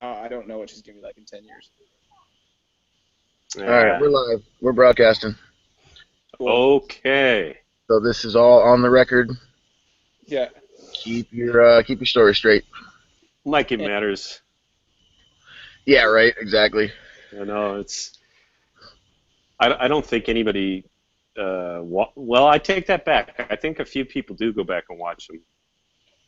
I don't know what she's gonna be like in 10 years. All right, we're live. We're broadcasting. Cool. Okay. So this is all on the record. Yeah. Keep your story straight. Like it matters. Yeah, right. Exactly. I know it's. I don't think anybody. Well, I take that back. I think a few people do go back and watch them.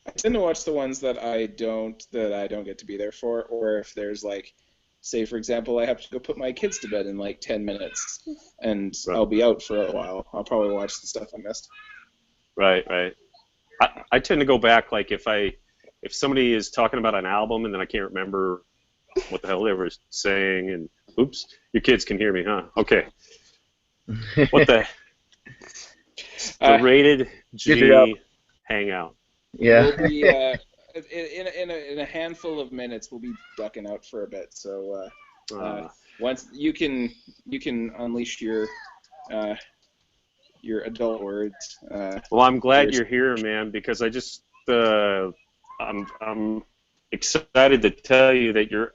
I tend to watch the ones that I don't get to be there for, or if there's like, say for example, I have to go put my kids to bed in like 10 minutes, and Right. I'll be out for a while. I'll probably watch the stuff I missed. Right. I tend to go back like if somebody is talking about an album and then I can't remember what the hell they were saying, and oops, your kids can hear me, huh? Okay. What the rated G Hangout. Yeah. We'll be in a handful of minutes. We'll be ducking out for a bit. So once you can unleash your adult words. Well, I'm glad you're here, man, because I just I'm excited to tell you that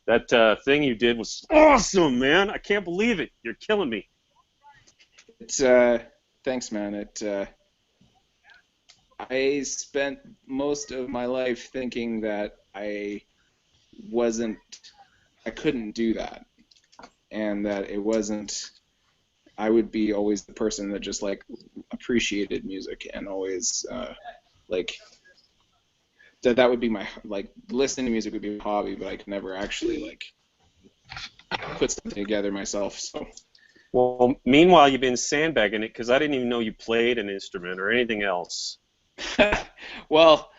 that thing you did was awesome, man. I can't believe it. You're killing me. It's thanks, man. I spent most of my life thinking that I couldn't do that, and that it wasn't. I would be always the person that just like appreciated music and always like that would be my like listening to music would be a hobby, but I could never actually like put something together myself. So. Well, meanwhile, you've been sandbagging it because I didn't even know you played an instrument or anything else. Well,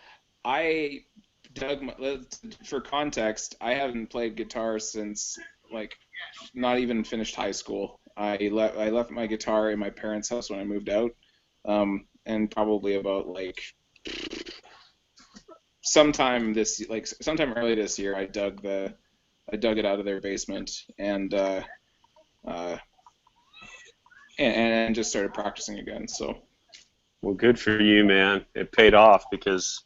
for context, I haven't played guitar since like not even finished high school. I left my guitar in my parents' house when I moved out, and probably about like sometime early this year, I dug it out of their basement and just started practicing again. So. Well, good for you, man. It paid off because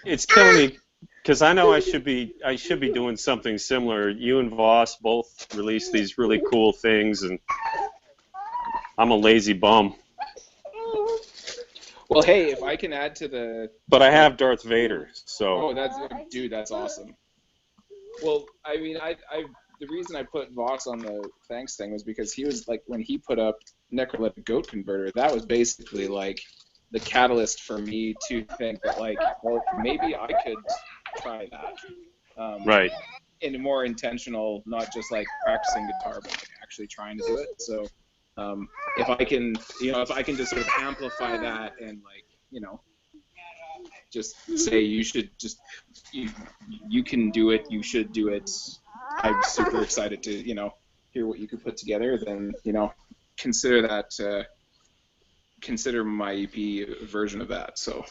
it's killing me. Because I know I should be doing something similar. You and Voss both released these really cool things, and I'm a lazy bum. Well, hey, if I can add to the. But I have Darth Vader, so. Oh, that's awesome. Well, I mean, the reason I put Voss on the thanks thing was because he was like when he put up Necrolytic Goat Converter, that was basically like the catalyst for me to think that like, well, maybe I could try that. Right. In a more intentional, not just like practicing guitar, but like actually trying to do it. So if I can just sort of amplify that and like, just say you can do it, you should do it. I'm super excited to, hear what you could put together. Then, consider my EP version of that. So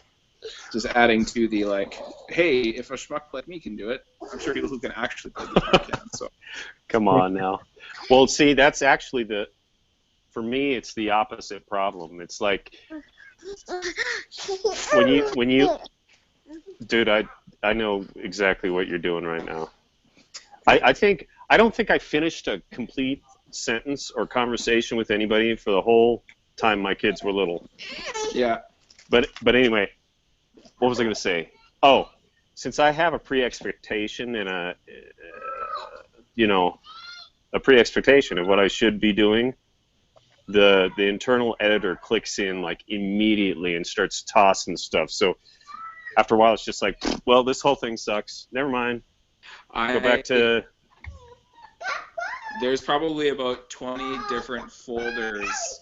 just adding to the like, hey, if a schmuck like me can do it, I'm sure people who can actually play guitar can. So come on now. Well, see, that's actually for me, it's the opposite problem. It's like when you dude, I know exactly what you're doing right now. I don't think I finished a complete sentence or conversation with anybody for the whole time my kids were little. Yeah. But anyway, what was I going to say? Oh, since I have a pre-expectation and a pre-expectation of what I should be doing, the internal editor clicks in like immediately and starts tossing stuff. So after a while, it's just like, well, this whole thing sucks. Never mind. Go back to. There's probably about 20 different folders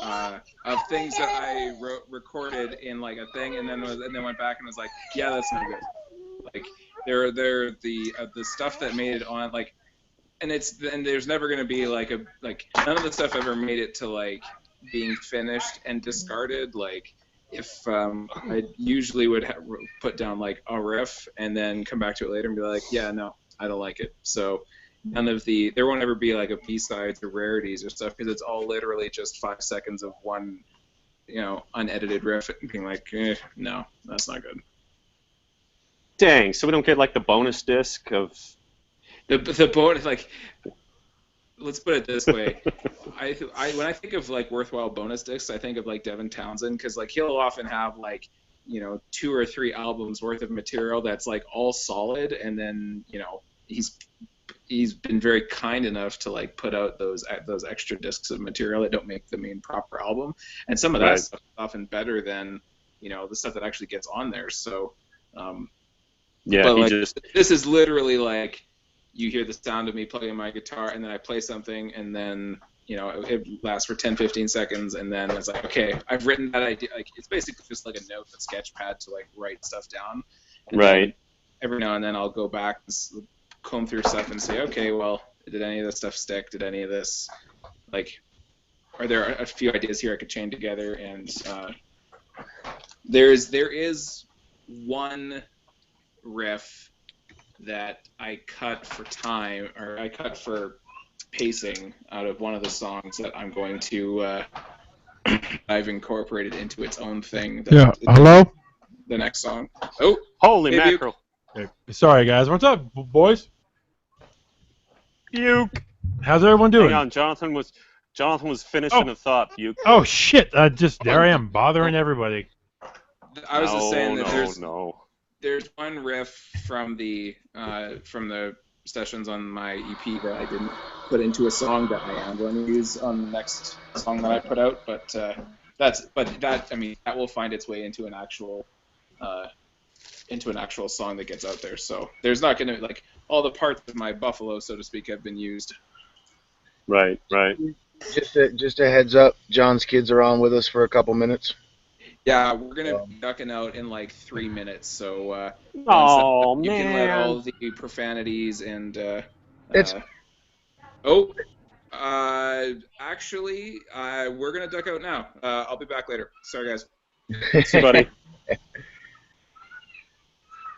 of things that I recorded in like a thing, and then went back and was like, yeah, that's no good. Like they're the stuff that made it on like, and there's never gonna be like none of the stuff ever made it to like being finished and discarded. Like if I usually would put down like a riff and then come back to it later and be like, yeah, no, I don't like it. So there won't ever be like a B-sides or rarities or stuff because it's all literally just 5 seconds of one, unedited riff and being like, no, that's not good. Dang, so we don't get like the bonus disc of the bonus, like, let's put it this way. When I think of like worthwhile bonus discs, I think of like Devin Townsend, because like he'll often have like, 2 or 3 albums worth of material that's like all solid, and then he's been very kind enough to like put out those extra discs of material that don't make the main proper album, and some of that stuff is often better than the stuff that actually gets on there. So but like, this is literally like, you hear the sound of me playing my guitar, and then I play something, and then it lasts for 10-15 seconds, and then it's like, okay, I've written that idea. Like, it's basically just like a note, a sketch pad to like write stuff down. And then every now and then I'll go back and comb through stuff and say, okay, well, did any of this stuff stick? Did any of this, like, are there a few ideas here I could chain together? And there is one riff that I cut for time, or I cut for pacing out of one of the songs that I'm going to I've incorporated into its own thing. Hello? The next song. Oh, holy mackerel. Hey, sorry, guys. What's up, boys? Buke. How's everyone doing? Hang on, Jonathan was finishing a thought, Buke. Oh, shit. There I am, bothering everybody. I was just saying that there's one riff from the sessions on my EP that I didn't put into a song that I am going to use on the next song that I put out, but that will find its way into an actual song that gets out there. So there's not going to, like, all the parts of my buffalo, so to speak, have been used. Right. Just a heads up, John's kids are on with us for a couple minutes. Yeah, we're gonna be ducking out in like 3 minutes, so you man, can let all the profanities and actually, we're gonna duck out now. I'll be back later. Sorry, guys. See you, buddy.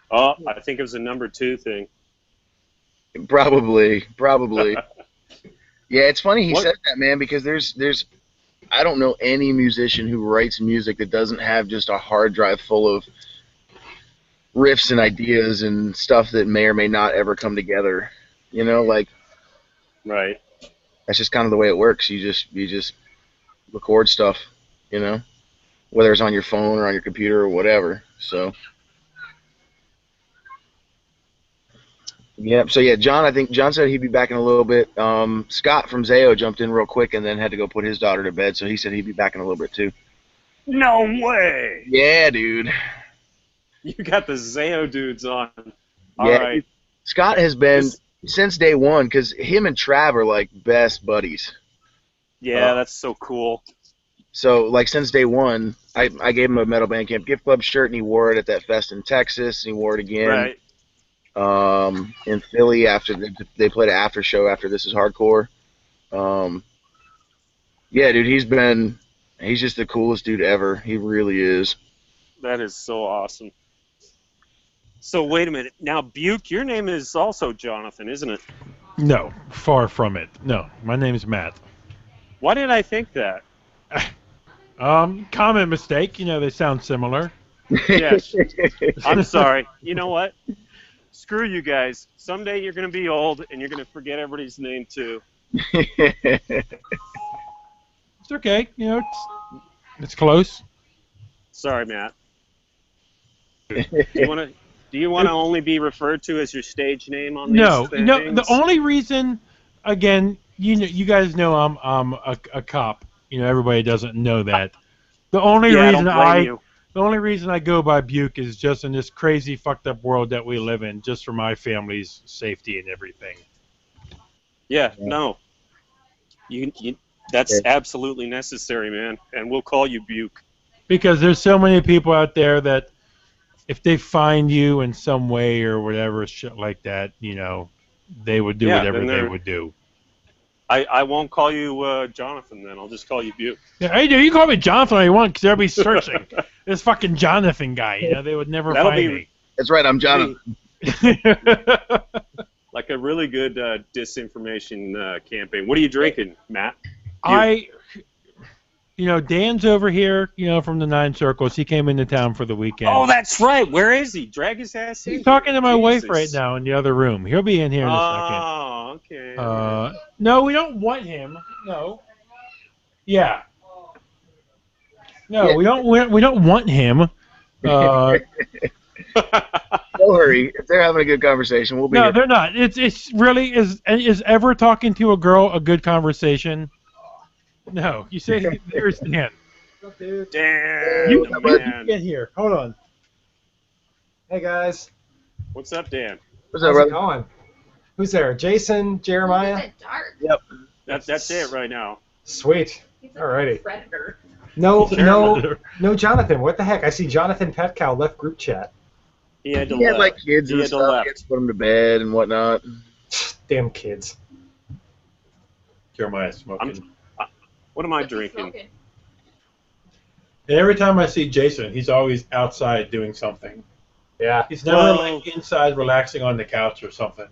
Oh, I think it was a number 2 thing. Probably. Yeah, it's funny he said that, man, because there's I don't know any musician who writes music that doesn't have just a hard drive full of riffs and ideas and stuff that may or may not ever come together. Like, right. That's just kind of the way it works. You just record stuff, whether it's on your phone or on your computer or whatever. So. Yeah, John, I think John said he'd be back in a little bit. Scott from Zayo jumped in real quick and then had to go put his daughter to bed, so he said he'd be back in a little bit too. No way! Yeah, dude. You got the Zayo dudes on. All yeah, right. Scott has been since day one, because him and Trav are like best buddies. Yeah, that's so cool. So, like, since day one, I gave him a Metal Bandcamp Gift Club shirt, and he wore it at that fest in Texas, and he wore it again. Right. In Philly after they played an after show after This Is Hardcore. Yeah, dude, he's just the coolest dude ever. He really is. That is so awesome. So wait a minute. Now, Buke, your name is also Jonathan, isn't it? No, far from it. No, my name is Matt. Why did I think that? Common mistake. They sound similar. Yes. I'm sorry. You know what? Screw you guys. Someday you're going to be old and you're going to forget everybody's name too. It's okay. It's close. Sorry, Matt. Do you want to only be referred to as your stage name on these things? No. The only reason, again, you guys know I'm a cop. Everybody doesn't know that. The only reason I go by Buke is just in this crazy, fucked up world that we live in, just for my family's safety and everything. Yeah. No. That's absolutely necessary, man. And we'll call you Buke. Because there's so many people out there that if they find you in some way or whatever, shit like that, they would do whatever they would do. I won't call you Jonathan then. I'll just call you Buke. Yeah, hey, dude, you call me Jonathan all you want, because everybody's searching. This fucking Jonathan guy, they would never find me. That's right, I'm Jonathan. Like a really good disinformation campaign. What are you drinking, Matt? Dan's over here, from the Nine Circles. He came into town for the weekend. Oh, that's right. Where is he? Drag his ass in. He's talking to my wife right now in the other room. He'll be in here in a second. Oh, okay. No, we don't want him. No. Yeah. No, we don't want him. Don't worry. If they're having a good conversation, we'll be No, here. they're not. It's really is ever talking to a girl a good conversation? No. You say there's Dan. Dan. You get here. Hold on. Hey guys, What's up, Dan? What's up, how's it brother? going? Who's there? Jason, Jeremiah? Yep. That's it right now. Sweet. Alrighty. Predator. No, Jonathan. What the heck? I see Jonathan Petcow left group chat. He had to He had left. like kids He and had to stuff. left. He had to put them to bed and whatnot. Damn kids. Jeremiah's smoking. What am I drinking? And every time I see Jason, he's always outside doing something. Yeah. He's never inside relaxing on the couch or something.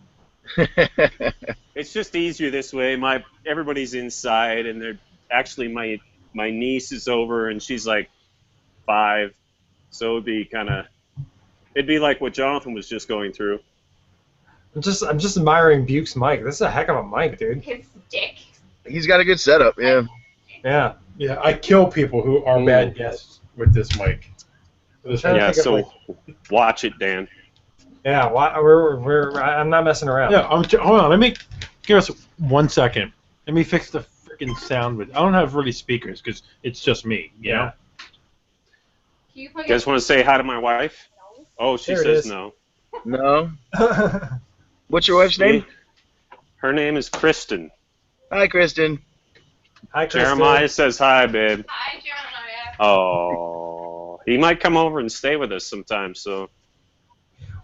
It's just easier this way. Everybody's inside, and they're actually my niece is over, and she's like 5, so it'd be like what Jonathan was just going through. I'm just admiring Buke's mic. This is a heck of a mic, dude. His dick. He's got a good setup, yeah. Yeah. Yeah, I kill people who are bad guests with this mic. Yeah, so watch it, Dan. Yeah. I'm not messing around. No, hold on. Let me give us 1 second. Let me fix the freaking sound. I don't have really speakers because it's just me. You know? You guys want to say hi to my wife? Oh, she says no. No? What's your wife's name? Her name is Kristen. Hi, Kristen. Hi, Kristen. Jeremiah says hi, babe. Hi, Jeremiah. Oh, he might come over and stay with us sometime. So.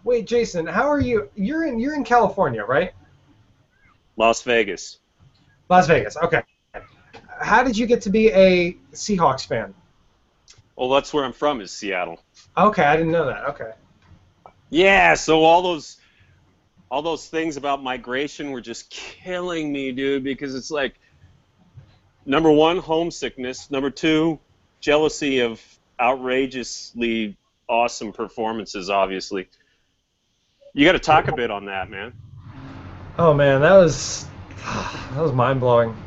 Wait, Jason, how are you? You're in California, right? Las Vegas. Las Vegas. Okay. How did you get to be a Seahawks fan? Well, that's where I'm from, is Seattle. Okay, I didn't know that. Okay. Yeah, so all those things about migration were just killing me, dude, because it's like, number 1, homesickness. Number 2, jealousy of outrageously awesome performances, obviously. You got to talk a bit on that, man. Oh man, that was mind-blowing.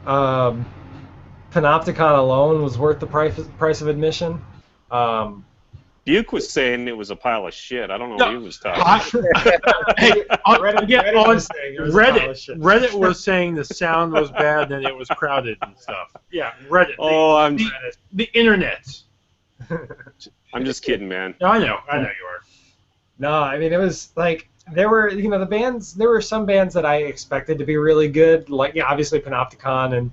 Panopticon alone was worth the price of admission. Buke was saying it was a pile of shit. I don't know what he was talking. Reddit was saying the sound was bad and it was crowded and stuff. Yeah, Reddit. The internet. I'm just kidding, man. I know you are. No, I mean it was like there were the bands. There were some bands that I expected to be really good, like obviously Panopticon and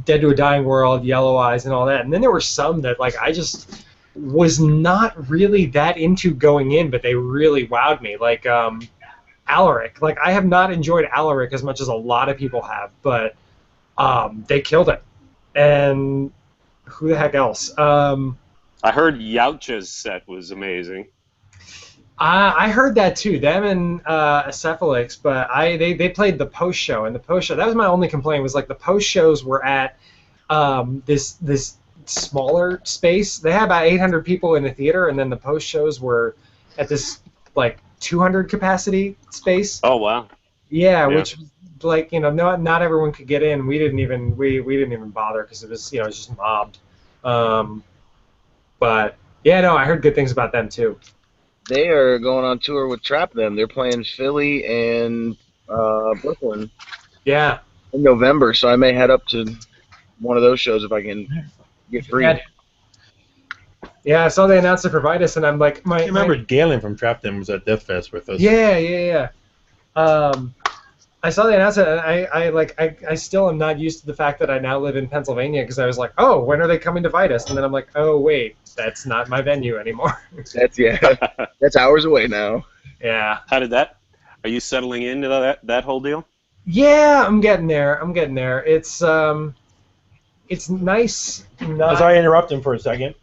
Dead to a Dying World, Yellow Eyes, and all that. And then there were some that like I just was not really that into going in, but they really wowed me. Like Alaric. Like I have not enjoyed Alaric as much as a lot of people have, but they killed it. And who the heck else? I heard Yautja's set was amazing. I heard that too, them and Acephalix, but they played the post show, and the post show, that was my only complaint, was like the post shows were at this smaller space. They had about 800 people in the theater, and then the post shows were at this like 200 capacity space. Oh wow. Yeah, which like not everyone could get in. We didn't even bother because it was just mobbed. But yeah, no, I heard good things about them too. They are going on tour with Trap Them. They're playing Philly and Brooklyn. Yeah. In November, so I may head up to one of those shows if I can get free. Yeah, I saw they announced it for Vitus, and I'm like, I remember Galen from Trap Them was at Death Fest with us. Yeah. I saw they announced it, and I still am not used to the fact that I now live in Pennsylvania, because I was like, oh, when are they coming to Vitus? And then I'm like, oh wait, that's not my venue anymore. That's hours away now. Yeah. How did that? Are you settling into that whole deal? Yeah, I'm getting there. It's nice. As I interrupt him for a second.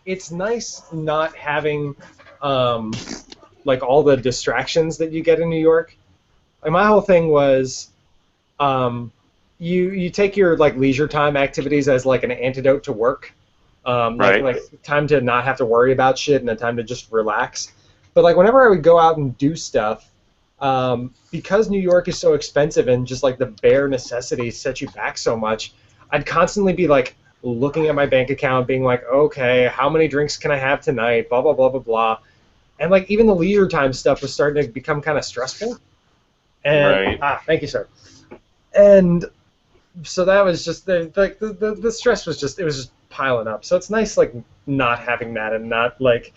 It's nice not having like all the distractions that you get in New York. And my whole thing was you take your like leisure time activities as like an antidote to work, Right. like time to not have to worry about shit and a time to just relax. But like whenever I would go out and do stuff, because New York is so expensive and just like the bare necessities set you back so much, I'd constantly be like looking at my bank account, being like, okay, how many drinks can I have tonight? Blah blah blah blah blah. And like even the leisure time stuff was starting to become kind of stressful. And Right. thank you, sir. And so that was just the stress was just piling up. So it's nice like not having that and not like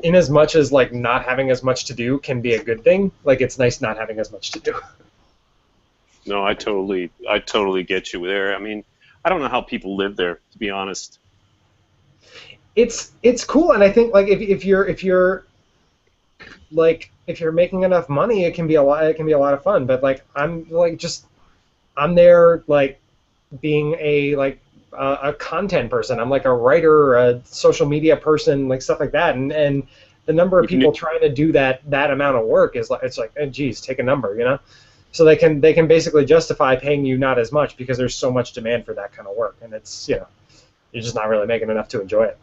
in as much as like not having as much to do can be a good thing. Like it's nice not having as much to do. No, I totally get you there. I mean, I don't know how people live there, to be honest. It's cool, and I think like if you're like if you're making enough money, it can be a lot of fun. But like I'm there like being a content person. I'm like a writer, a social media person, like stuff like that. And the number of people trying to do that amount of work is like it's like, oh, geez, take a number, you know. So they can basically justify paying you not as much because there's so much demand for that kind of work, and it's you're just not really making enough to enjoy it.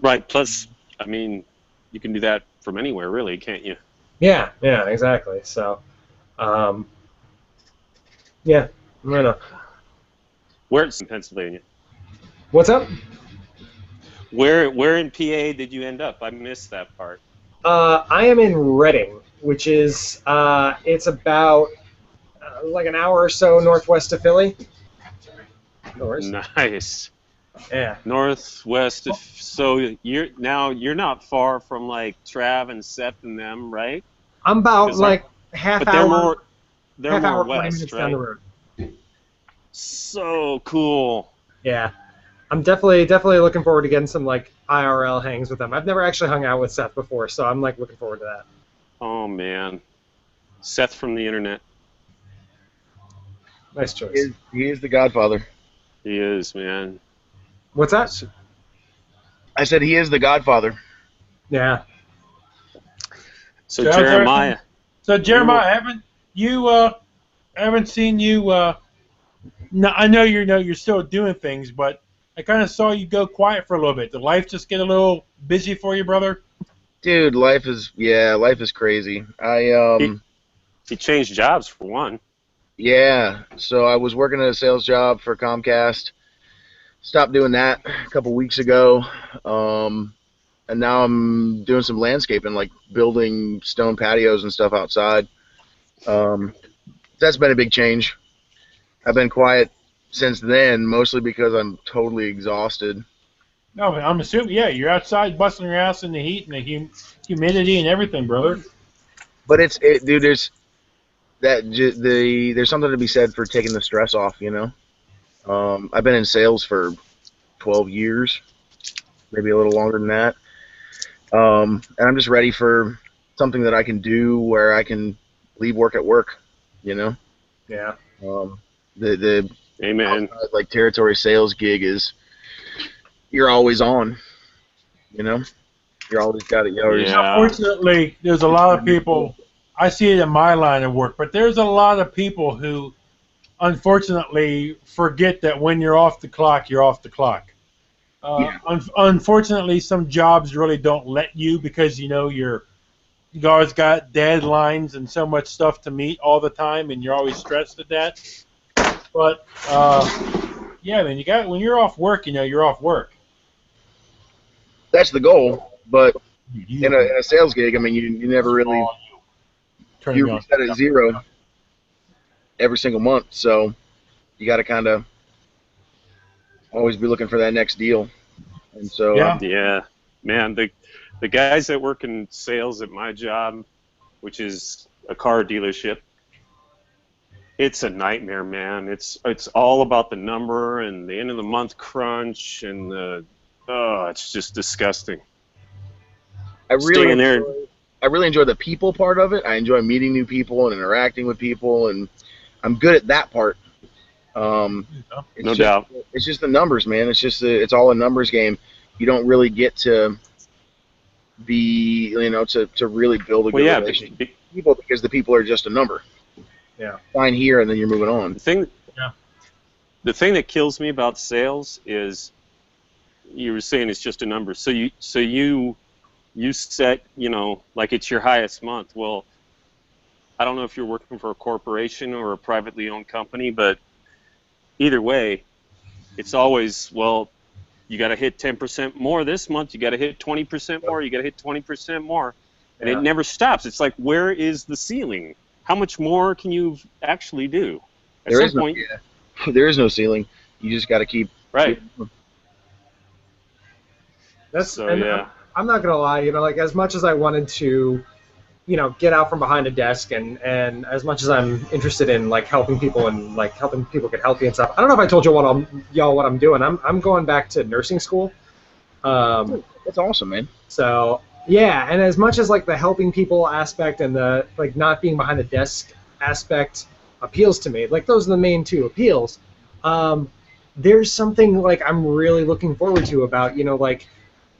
Right. Plus, I mean, you can do that from anywhere, really, can't you? Yeah, exactly. So, yeah, I don't know. Where's in Pennsylvania? What's up? Where in PA did you end up? I missed that part. I am in Reading, which is it's about like an hour or so northwest of Philly. Nice. Yeah. Northwest of, so you're not far from like Trav and Seth and them, right? I'm about like half but hour. They're half more hour, west, 20 minutes right? down the road. So cool. Yeah. I'm definitely looking forward to getting some like IRL hangs with them. I've never actually hung out with Seth before, so I'm like looking forward to that. Oh man, Seth from the internet. Nice choice. He is the Godfather. He is, man. What's that? I said he is the Godfather. Yeah. So Jeremiah. So Jeremiah, haven't seen you. No, I know you're still doing things, but I kind of saw you go quiet for a little bit. Did life just get a little busy for you, brother? Dude, life is crazy. He changed jobs for one. Yeah, so I was working at a sales job for Comcast. Stopped doing that a couple weeks ago, and now I'm doing some landscaping, like building stone patios and stuff outside. That's been a big change. I've been quiet since then, mostly because I'm totally exhausted. No, I'm assuming, yeah, you're outside busting your ass in the heat and the humidity and everything, brother. But dude, there's something to be said for taking the stress off, you know? I've been in sales for 12 years, maybe a little longer than that. And I'm just ready for something that I can do where I can leave work at work, you know? Yeah. The Amen. Like territory sales gig is you're always on, you know? You're always got it. Yeah. Unfortunately, there's a lot of people, I see it in my line of work, but there's a lot of people who unfortunately forget that when you're off the clock, you're off the clock. Unfortunately, some jobs really don't let you because, you always got deadlines and so much stuff to meet all the time, and you're always stressed at that. But, yeah, man, when you're off work, you're off work. That's the goal, but in a sales gig, I mean, you never really, you reset at zero every single month, so you got to kind of always be looking for that next deal. And so yeah, man, the guys that work in sales at my job, which is a car dealership, it's a nightmare, man. It's all about the number and the end of the month crunch, and it's just disgusting. I really enjoy the people part of it. I enjoy meeting new people and interacting with people, and I'm good at that part. No doubt. It's just the numbers, man. It's all a numbers game. You don't really get to be, to really build a good relationship with people because the people are just a number. Yeah. Fine here, and then you're moving on. the thing that kills me about sales is you were saying it's just a number. So you set, like it's your highest month. Well, I don't know if you're working for a corporation or a privately owned company, but either way, it's always, well, you got to hit 10% more this month. You got to hit 20% more. You got to hit 20% more. And it never stops. It's like, where is the ceiling? How much more can you actually do? At There some is no, point, there is no ceiling. You just got to keep. right. I'm not gonna lie, like as much as I wanted to, get out from behind a desk and as much as I'm interested in like helping people and like helping people get healthy and stuff. I don't know if I told you what I'm doing. I'm going back to nursing school. That's awesome, man. So yeah, and as much as like the helping people aspect and the like not being behind the desk aspect appeals to me, like those are the main two appeals. There's something like I'm really looking forward to about like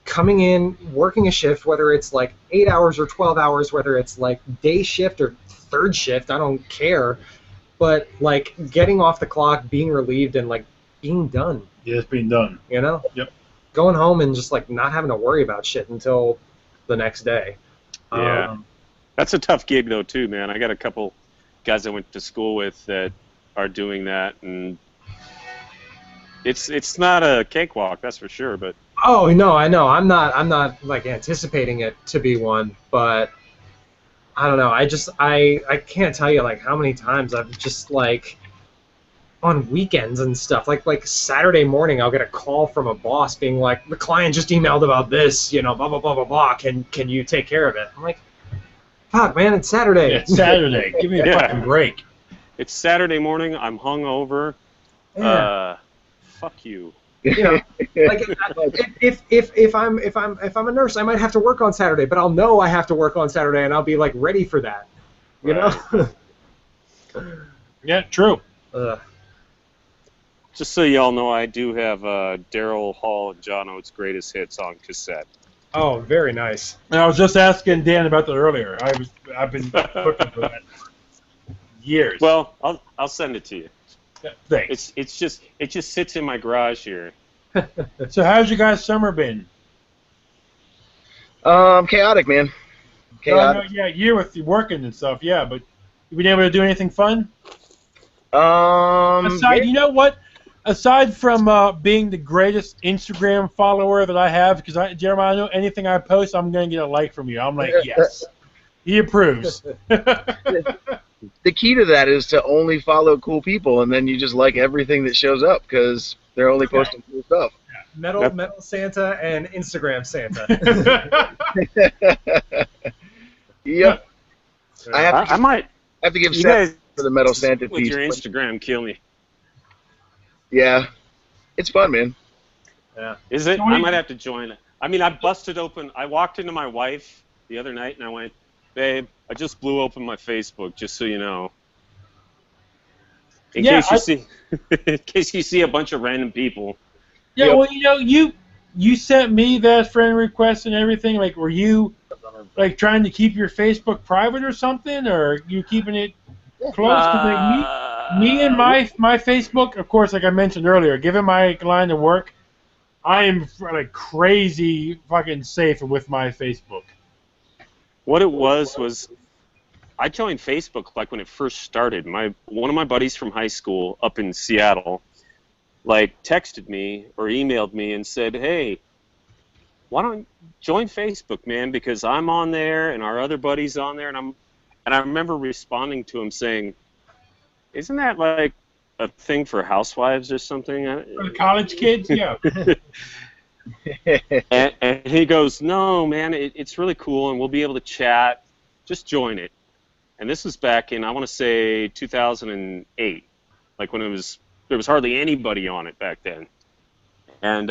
coming in, working a shift, whether it's like 8 hours or 12 hours, whether it's like day shift or third shift, I don't care. But like getting off the clock, being relieved, and like being done. Yeah, it's being done. Yep. Going home and just like not having to worry about shit until the next day. Yeah. That's a tough gig though too, man. I got a couple guys I went to school with that are doing that, and it's not a cakewalk, that's for sure, but oh no, I know. I'm not like anticipating it to be one, but I don't know. I can't tell you like how many times I've just like on weekends and stuff. Like Saturday morning, I'll get a call from a boss being like, the client just emailed about this, blah blah blah blah blah. Can you take care of it? I'm like, fuck, man, it's Saturday. Yeah, it's Saturday. Give me a fucking break. It's Saturday morning. I'm hungover. Yeah. Fuck you. Like if I'm a nurse, I might have to work on Saturday, but I'll know I have to work on Saturday, and I'll be like ready for that. You know? Yeah, true. Just so y'all know, I do have Daryl Hall and John Oates' greatest hits on cassette. Oh, very nice. And I was just asking Dan about that earlier. I've been looking for that years. Well, I'll send it to you. Thanks. It just sits in my garage here. So how's your guys' summer been? Chaotic, man. Chaotic. Yeah, year with working and stuff. Yeah, but you been able to do anything fun? Yeah. You know what? Aside from being the greatest Instagram follower that I have, because Jeremiah, I know anything I post, I'm gonna get a like from you. I'm like, yes, he approves. The key to that is to only follow cool people, and then you just like everything that shows up because they're only posting cool stuff. Metal Santa and Instagram Santa. Yep. I might have to give you Seth guys for the Metal Santa with piece. your Instagram kill me. Yeah, it's fun, man. Yeah. Is it? I might have to join it. I mean, I busted open. I walked into my wife the other night and I went, "Babe, I just blew open my Facebook, just so you know." In case you see a bunch of random people. Yeah, well, you sent me that friend request and everything. Like, were you like trying to keep your Facebook private or something, or are you keeping it close? Like me and my Facebook, of course, like I mentioned earlier, given my line of work, I am like crazy fucking safe with my Facebook. What it was I joined Facebook like when it first started. One of my buddies from high school up in Seattle, like texted me or emailed me and said, "Hey, why don't you join Facebook, man? Because I'm on there and our other buddy's on there." And I remember responding to him saying, "Isn't that like a thing for housewives or something?" For the college kids, yeah. and he goes, "No, man, it's really cool, and we'll be able to chat. Just join it." And this was back in, I want to say, 2008, like when there was hardly anybody on it back then. And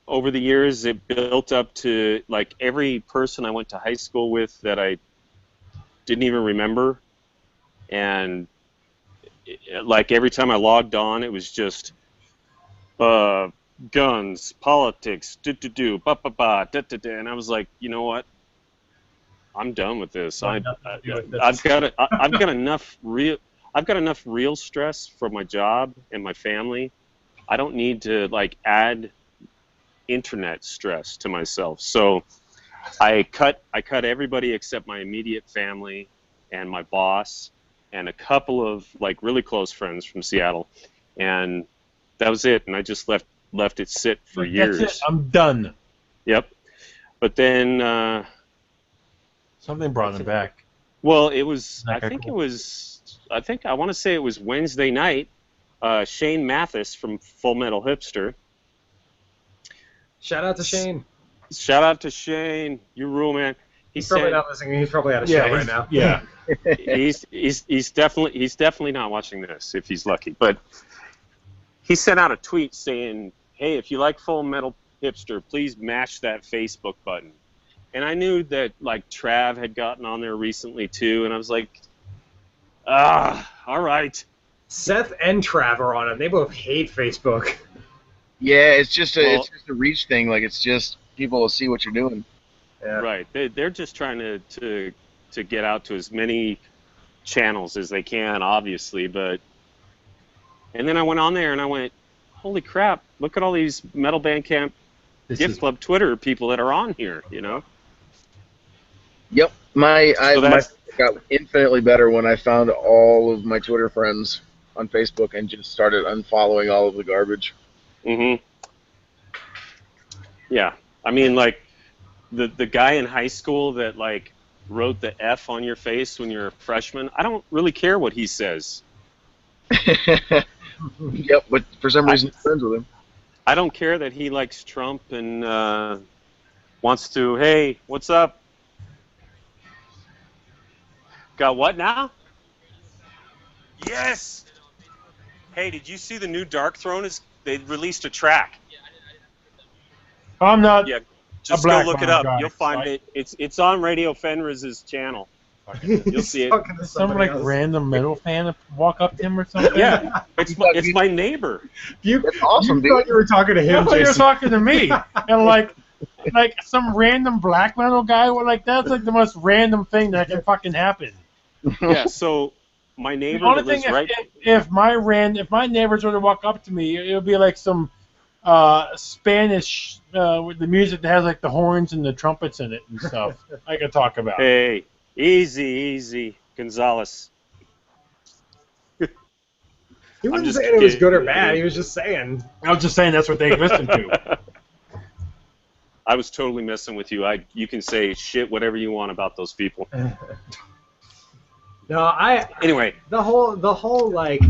over the years, it built up to like every person I went to high school with that I didn't even remember, and like every time I logged on, it was just guns, politics, and I was like, you know what? I'm done with this. I've got enough I've got enough real stress from my job and my family. I don't need to like add internet stress to myself. So I cut everybody except my immediate family and my boss and a couple of like really close friends from Seattle, and that was it. And I just left it sit for years. That's it. I'm done. Yep. But then Something brought him back. well, it was. I Okay, think cool. I want to say it was Wednesday night. Shane Mathis from Full Metal Hipster. Shout out to Shane. Shout out to Shane. You rule, man. He's probably not listening. He's probably out of Yeah, show right now. Yeah. he's definitely not watching this if he's lucky. But he sent out a tweet saying, "Hey, if you like Full Metal Hipster, please mash that Facebook button." And I knew that like Trav had gotten on there recently too, and I was like, all right. Seth and Trav are on it. They both hate Facebook. Yeah, it's just a reach thing. Like, it's just people will see what you're doing. Yeah. Right. They're just trying to get out to as many channels as they can, obviously. But and then I went on there and I went, holy crap! Look at all these Metal Bandcamp Gift Club Twitter people that are on here. You know. Yep, my got infinitely better when I found all of my Twitter friends on Facebook and just started unfollowing all of the garbage. Mhm. Yeah, I mean, like the guy in high school that like wrote the F on your face when you're a freshman. I don't really care what he says. Yep, but for some reason, I'm friends with him. I don't care that he likes Trump and wants to. Hey, what's up? Got what now? Yes. Hey, did you see the new Dark Throne? They released a track. I'm not. Yeah, just a black go look it man up. guy, You'll find so it. It's on Radio Fenriz's channel. You'll see it. Talking to Some somebody like else. random metal fan walk up to him or something. Yeah, it's my neighbor. That's awesome, you dude. thought you were talking to I him, thought you were Jason. talking to me, and like some random black metal guy. Like that's like the most random thing that can fucking happen. Yeah, so my neighbor The only that lives thing, right. if my neighbors were to walk up to me, it would be like some Spanish with the music that has like the horns and the trumpets in it and stuff. I could talk about. Hey, easy, Gonzalez. He wasn't just saying it was kidding. good or bad. He was just saying. I was just saying that's what they listen to. I was totally messing with you. You can say shit whatever you want about those people. No, Anyway, the whole like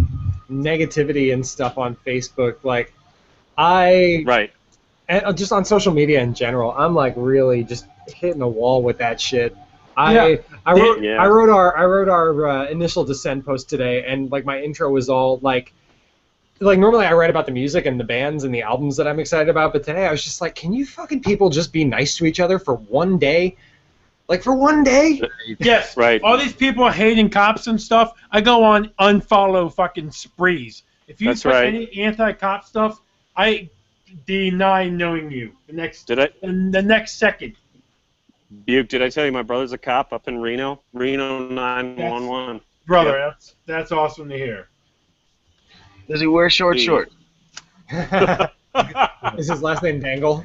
negativity and stuff on Facebook, like right. and just on social media in general, I'm like really just hitting a wall with that shit. I wrote our initial Descend post today, and like my intro was all like normally I write about the music and the bands and the albums that I'm excited about, but today I was just like, can you fucking people just be nice to each other for one day? Like for one day? Yes, right. All these people hating cops and stuff, I go on unfollow fucking sprees. If you put any anti-cop stuff, I deny knowing you. The next second. Buke, did I tell you my brother's a cop up in Reno? Reno 911. Brother, Yep. that's awesome to hear. Does he wear short shorts? Is his last name Dangle?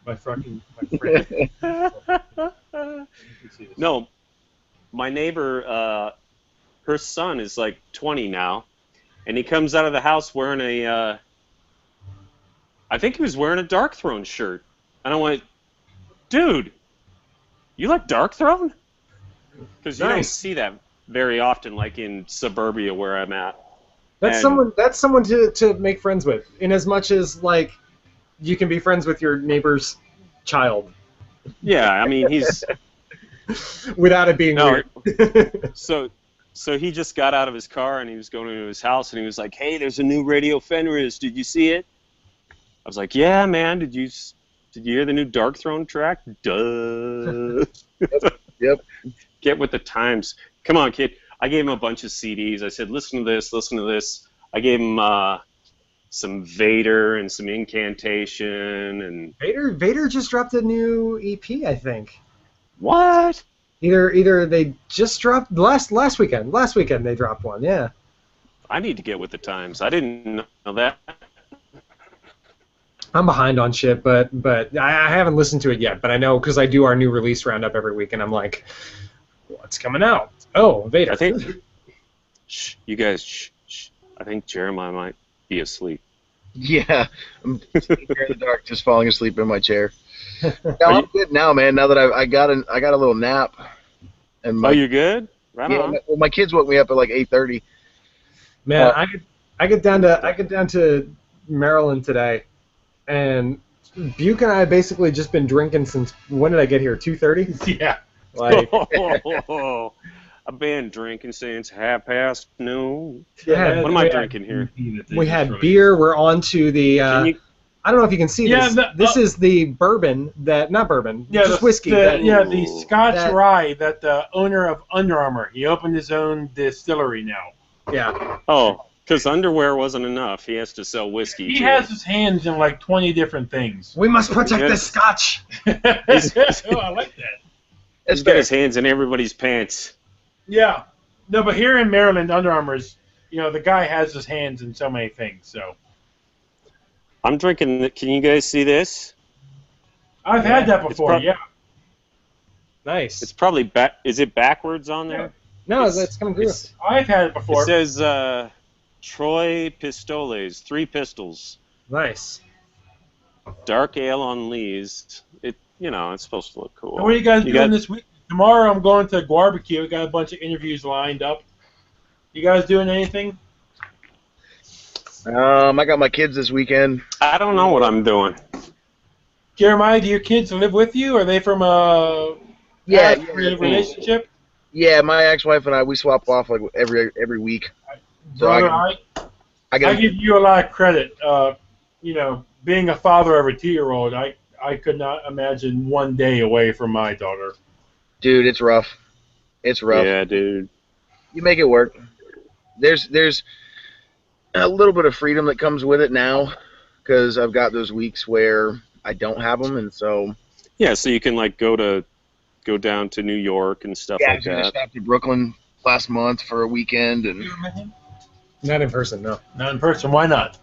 My friend. No, my neighbor, her son is like 20 now, and he comes out of the house wearing I think he was wearing a Dark Throne shirt. And I went, dude, you like Dark Throne? Because you don't see that very often, like in suburbia where I'm at. That's someone to make friends with, in as much as like you can be friends with your neighbor's child. Yeah, I mean he's without it being weird. So he just got out of his car and he was going into his house and he was like, "Hey, there's a new Radio Fenris. Did you see it?" I was like, "Yeah, man. Did you hear the new Dark Throne track?" Duh. Yep. Get with the times. Come on, kid. I gave him a bunch of CDs. I said, listen to this. I gave him some Vader and some Incantation and Vader just dropped a new EP, I think. What? Either they just dropped last weekend. Last weekend they dropped one. Yeah. I need to get with the times. I didn't know that. I'm behind on shit, but I haven't listened to it yet. But I know because I do our new release roundup every week, and I'm like, what's coming out? Oh, Vader. I think. Shh, you guys. Shh. I think Jeremiah might be asleep. Yeah, I'm sitting here in the dark, just falling asleep in my chair. No, I'm good now, man. Now that I got a little nap. And Oh, you're good? Right on. Well, my kids woke me up at like 8:30. Man, I get down to Maryland today, and Buke and I have basically just been drinking since when did I get here? 2:30. Yeah. Like, I've been drinking since 12:30. yeah. What am I drinking here? We had beer. We're on to the. I don't know if you can see this. This is the bourbon not bourbon. Yeah, just whiskey. The Scotch rye that the owner of Under Armour. He opened his own distillery now. Yeah. Oh, because underwear wasn't enough. He has to sell whiskey. He too. has his hands in like 20 different things. We must protect this Scotch. Oh, I like that. He's got his hands in everybody's pants. Yeah. No, but here in Maryland, Under Armour's, the guy has his hands in so many things. So I'm drinking. Can you guys see this? I've had that before. Yeah. Nice. It's probably back. Is it backwards on there? No, it's coming through. I've had it before. It says Troy Pistoles, 3 pistols. Nice. Dark ale on lees. It's supposed to look cool. So what are you guys doing this week? Tomorrow I'm going to barbecue. We got a bunch of interviews lined up. You guys doing anything? I got my kids this weekend. I don't know what I'm doing. Jeremiah, do your kids live with you? Are they from a relationship? Yeah, my ex-wife and I, we swap off like every week. So Brother, I give you a lot of credit. Being a father of a 2-year-old, I could not imagine one day away from my daughter. Dude, it's rough. It's rough. Yeah, dude. You make it work. There's a little bit of freedom that comes with it now, because I've got those weeks where I don't have them, and so. Yeah, so you can like go down to New York and stuff like that. Yeah, I stopped to Brooklyn last month for a weekend, and. Not in person, no. Not in person. Why not?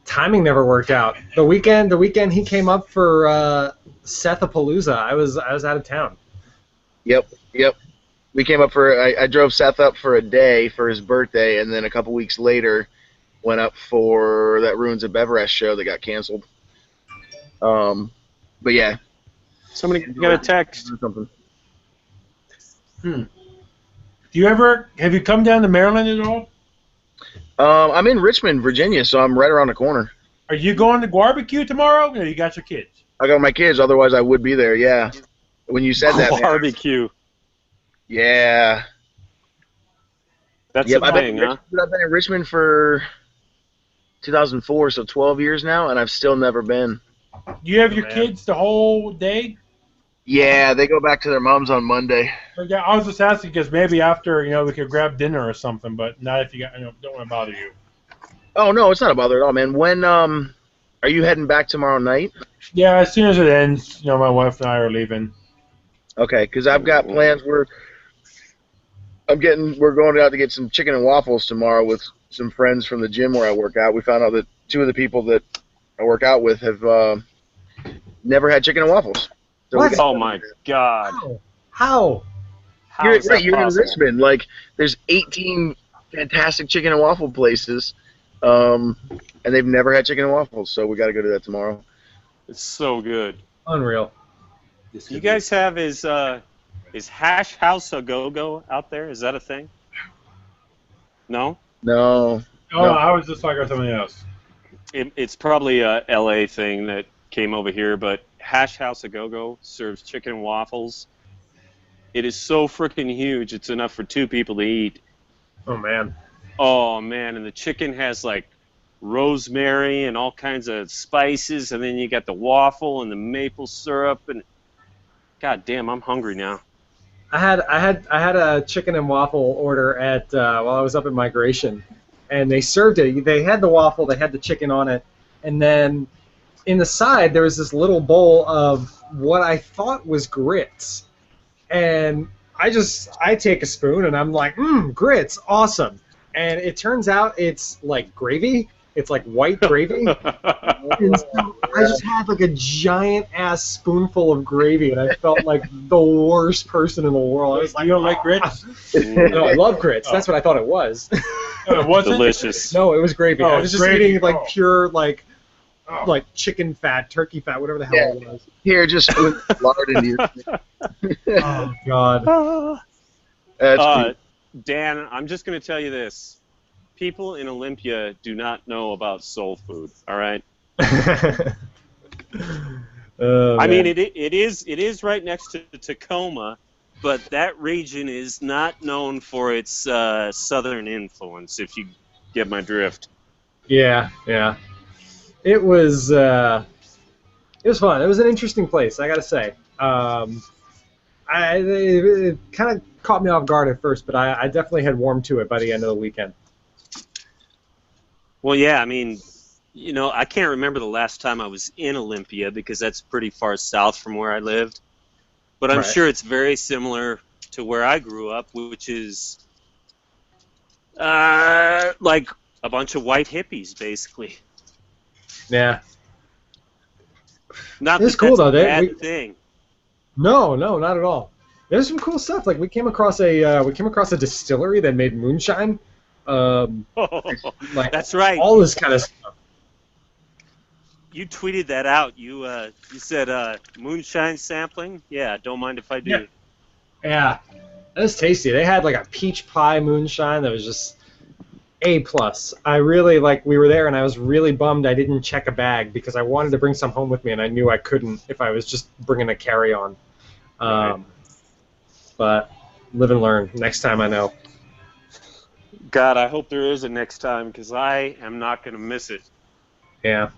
Timing never worked out. The weekend he came up for Sethapalooza. I was out of town. Yep. We came up I drove Seth up for a day for his birthday, and then a couple weeks later went up for that Ruins of Beverest show that got canceled. But yeah. Somebody got a text. Or something. Have you come down to Maryland at all? I'm in Richmond, Virginia, so I'm right around the corner. Are you going to barbecue tomorrow? Or you got your kids? I got my kids, otherwise I would be there, yeah. When you said that, barbecue. Yeah. That's a thing, huh? I've been in Richmond for 2004, so 12 years now, and I've still never been. You have your kids the whole day? Yeah, they go back to their moms on Monday. Yeah, I was just asking because maybe after, we could grab dinner or something, but not if you got, don't want to bother you. Oh, no, it's not a bother at all, man. When, are you heading back tomorrow night? Yeah, as soon as it ends, my wife and I are leaving. Okay, because I've got plans. We're going out to get some chicken and waffles tomorrow with some friends from the gym where I work out. We found out that 2 of the people that I work out with have never had chicken and waffles. So what? Oh my God! How? You're in Richmond. Like, there's 18 fantastic chicken and waffle places, and they've never had chicken and waffles. So we got to go to that tomorrow. It's so good. Unreal. You guys have is Hash House a Go-Go out there? Is that a thing? No. No. Oh, no. I was just talking about something else. It's probably a LA thing that came over here, but Hash House a Go-Go serves chicken and waffles. It is so freaking huge. It's enough for 2 people to eat. Oh man. Oh man, and the chicken has like rosemary and all kinds of spices, and then you got the waffle and the maple syrup, and God damn, I'm hungry now. I had a chicken and waffle order at while I was up in Migration, and they served it. They had the waffle, they had the chicken on it, and then in the side there was this little bowl of what I thought was grits, And I take a spoon and I'm like, grits, awesome. And it turns out it's like gravy. It's like white gravy. And so I just had like a giant ass spoonful of gravy, and I felt like the worst person in the world. I was like, you don't like grits? No, I love grits. That's what I thought it was. Oh, it wasn't? Delicious. No, it was gravy. Oh, I was just gravy. eating like pure like chicken fat, turkey fat, whatever the hell it was. Here, just put lard into your. Oh God. That's cool. Dan, I'm just going to tell you this. People in Olympia do not know about soul food, all right? I mean, it is right next to Tacoma, but that region is not known for its southern influence, if you get my drift. Yeah. It was fun. It was an interesting place, I gotta say. It kind of caught me off guard at first, but I definitely had warmed to it by the end of the weekend. Well, yeah, I mean, I can't remember the last time I was in Olympia because that's pretty far south from where I lived. But I'm sure it's very similar to where I grew up, which is like a bunch of white hippies, basically. Yeah. Not it's that cool that's though. a bad thing. No, not at all. There's some cool stuff. Like we came across a distillery that made moonshine. Like that's right. All this kind of stuff. You tweeted that out. You said moonshine sampling. Yeah, don't mind if I do. Yeah, that was tasty. They had like a peach pie moonshine that was just A+. I really we were there, and I was really bummed I didn't check a bag because I wanted to bring some home with me, and I knew I couldn't if I was just bringing a carry-on. But live and learn. Next time I know. God, I hope there is a next time because I am not going to miss it. Yeah.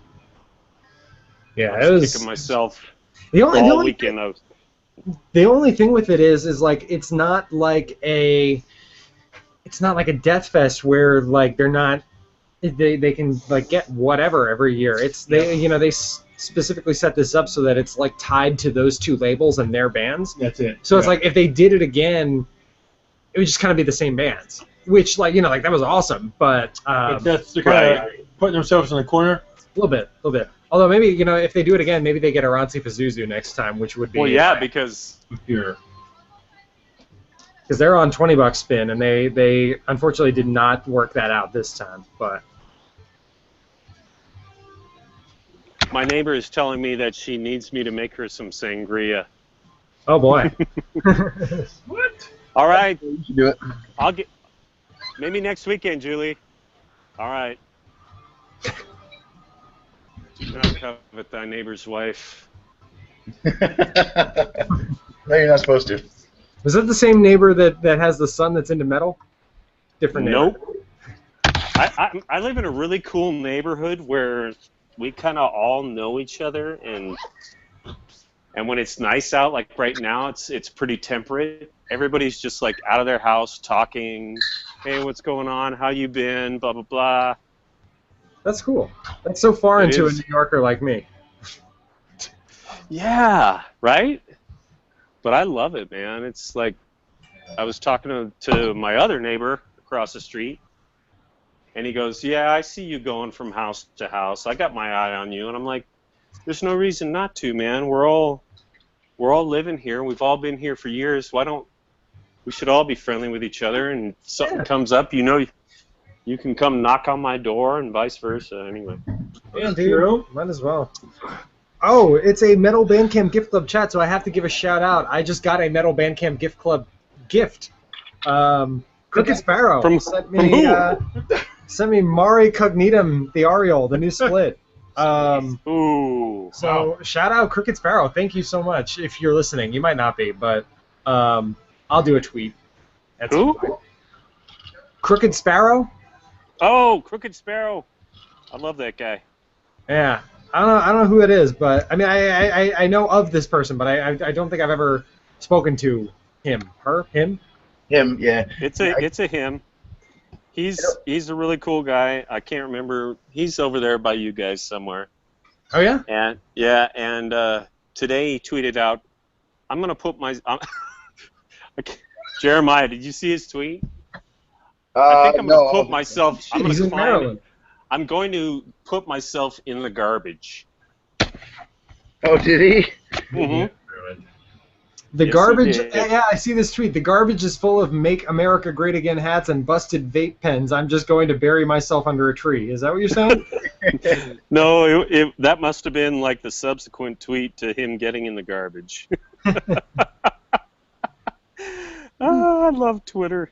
Yeah, I was kicking myself all weekend. The only thing with it is like it's not like a death fest where like they can like get whatever every year. It's they specifically set this up so that it's like tied to those two labels and their bands. That's it. So it's like if they did it again, it would just kind of be the same bands. Which, that was awesome, but that's they're kind of putting themselves in the corner. A little bit. Although maybe if they do it again, maybe they get Aranzi Pazuzu next time, which would be. Well, yeah, because they're on $20 spin, and they unfortunately did not work that out this time. But my neighbor is telling me that she needs me to make her some sangria. Oh boy. What? All right. You should do it. I'll get. Maybe next weekend, Julie. All right. Do not covet thy neighbor's wife. No, you're not supposed to. Was that the same neighbor that has the son that's into metal? Different neighbor. Nope. I live in a really cool neighborhood where we kind of all know each other, and when it's nice out, like right now, it's pretty temperate. Everybody's just like out of their house talking. Hey, what's going on? How you been? Blah, blah, blah. That's cool. That's so foreign to a New Yorker like me. Yeah, right? But I love it, man. It's like I was talking to my other neighbor across the street, and he goes, yeah, I see you going from house to house. I got my eye on you. And I'm like, there's no reason not to, man. We're all living here. We've all been here for years. We should all be friendly with each other, and something comes up, you can come knock on my door and vice versa. Anyway. Yeah, dude. Might as well. Oh, it's a Metal Bandcamp Gift Club chat, so I have to give a shout out. I just got a Metal Bandcamp Gift Club gift. Crooked Sparrow sent me Mare Cognitum, the Ariel, the new split. Ooh. So shout out Crooked Sparrow. Thank you so much. If you're listening, you might not be, but I'll do a tweet. Who? Crooked Sparrow. Oh, Crooked Sparrow. I love that guy. Yeah, I don't know who it is, but I mean, I know of this person, but I don't think I've ever spoken to him. Her? Him? Him, yeah. It's a him. He's a really cool guy. I can't remember. He's over there by you guys somewhere. Oh yeah. And today he tweeted out, "I'm gonna put my Jeremiah, did you see his tweet? I think I'm going to put myself. He's in Maryland. I'm going to put myself in the garbage. Oh, did he? Mm-hmm. The Yes, garbage. he did. Yeah, I see this tweet. The garbage is full of "Make America Great Again" hats and busted vape pens. I'm just going to bury myself under a tree. Is that what you're saying? No, that must have been like the subsequent tweet to him getting in the garbage. Oh, I love Twitter.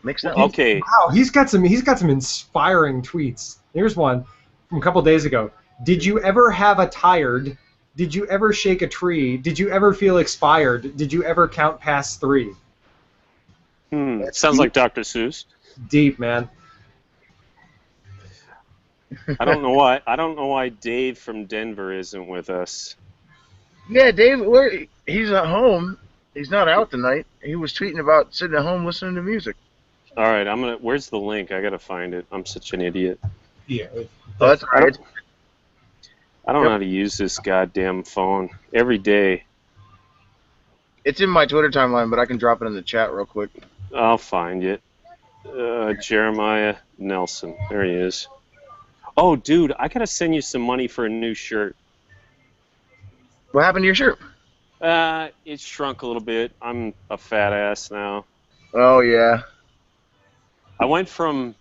Makes sense. Okay. Wow, he's got some inspiring tweets. Here's one from a couple days ago. Did you ever have a tired? Did you ever shake a tree? Did you ever feel expired? Did you ever count past 3? Sounds like Dr. Seuss. Deep, man. I don't know why. I don't know why Dave from Denver isn't with us. Yeah, Dave, he's at home. He's not out tonight. He was tweeting about sitting at home listening to music. All right, where's the link? I gotta find it. I'm such an idiot. Yeah. That's all right. I don't know how to use this goddamn phone every day. It's in my Twitter timeline, but I can drop it in the chat real quick. I'll find it. Jeremiah Nelson. There he is. Oh, dude, I gotta send you some money for a new shirt. What happened to your shirt? It shrunk a little bit. I'm a fat ass now. Oh, yeah. I went from,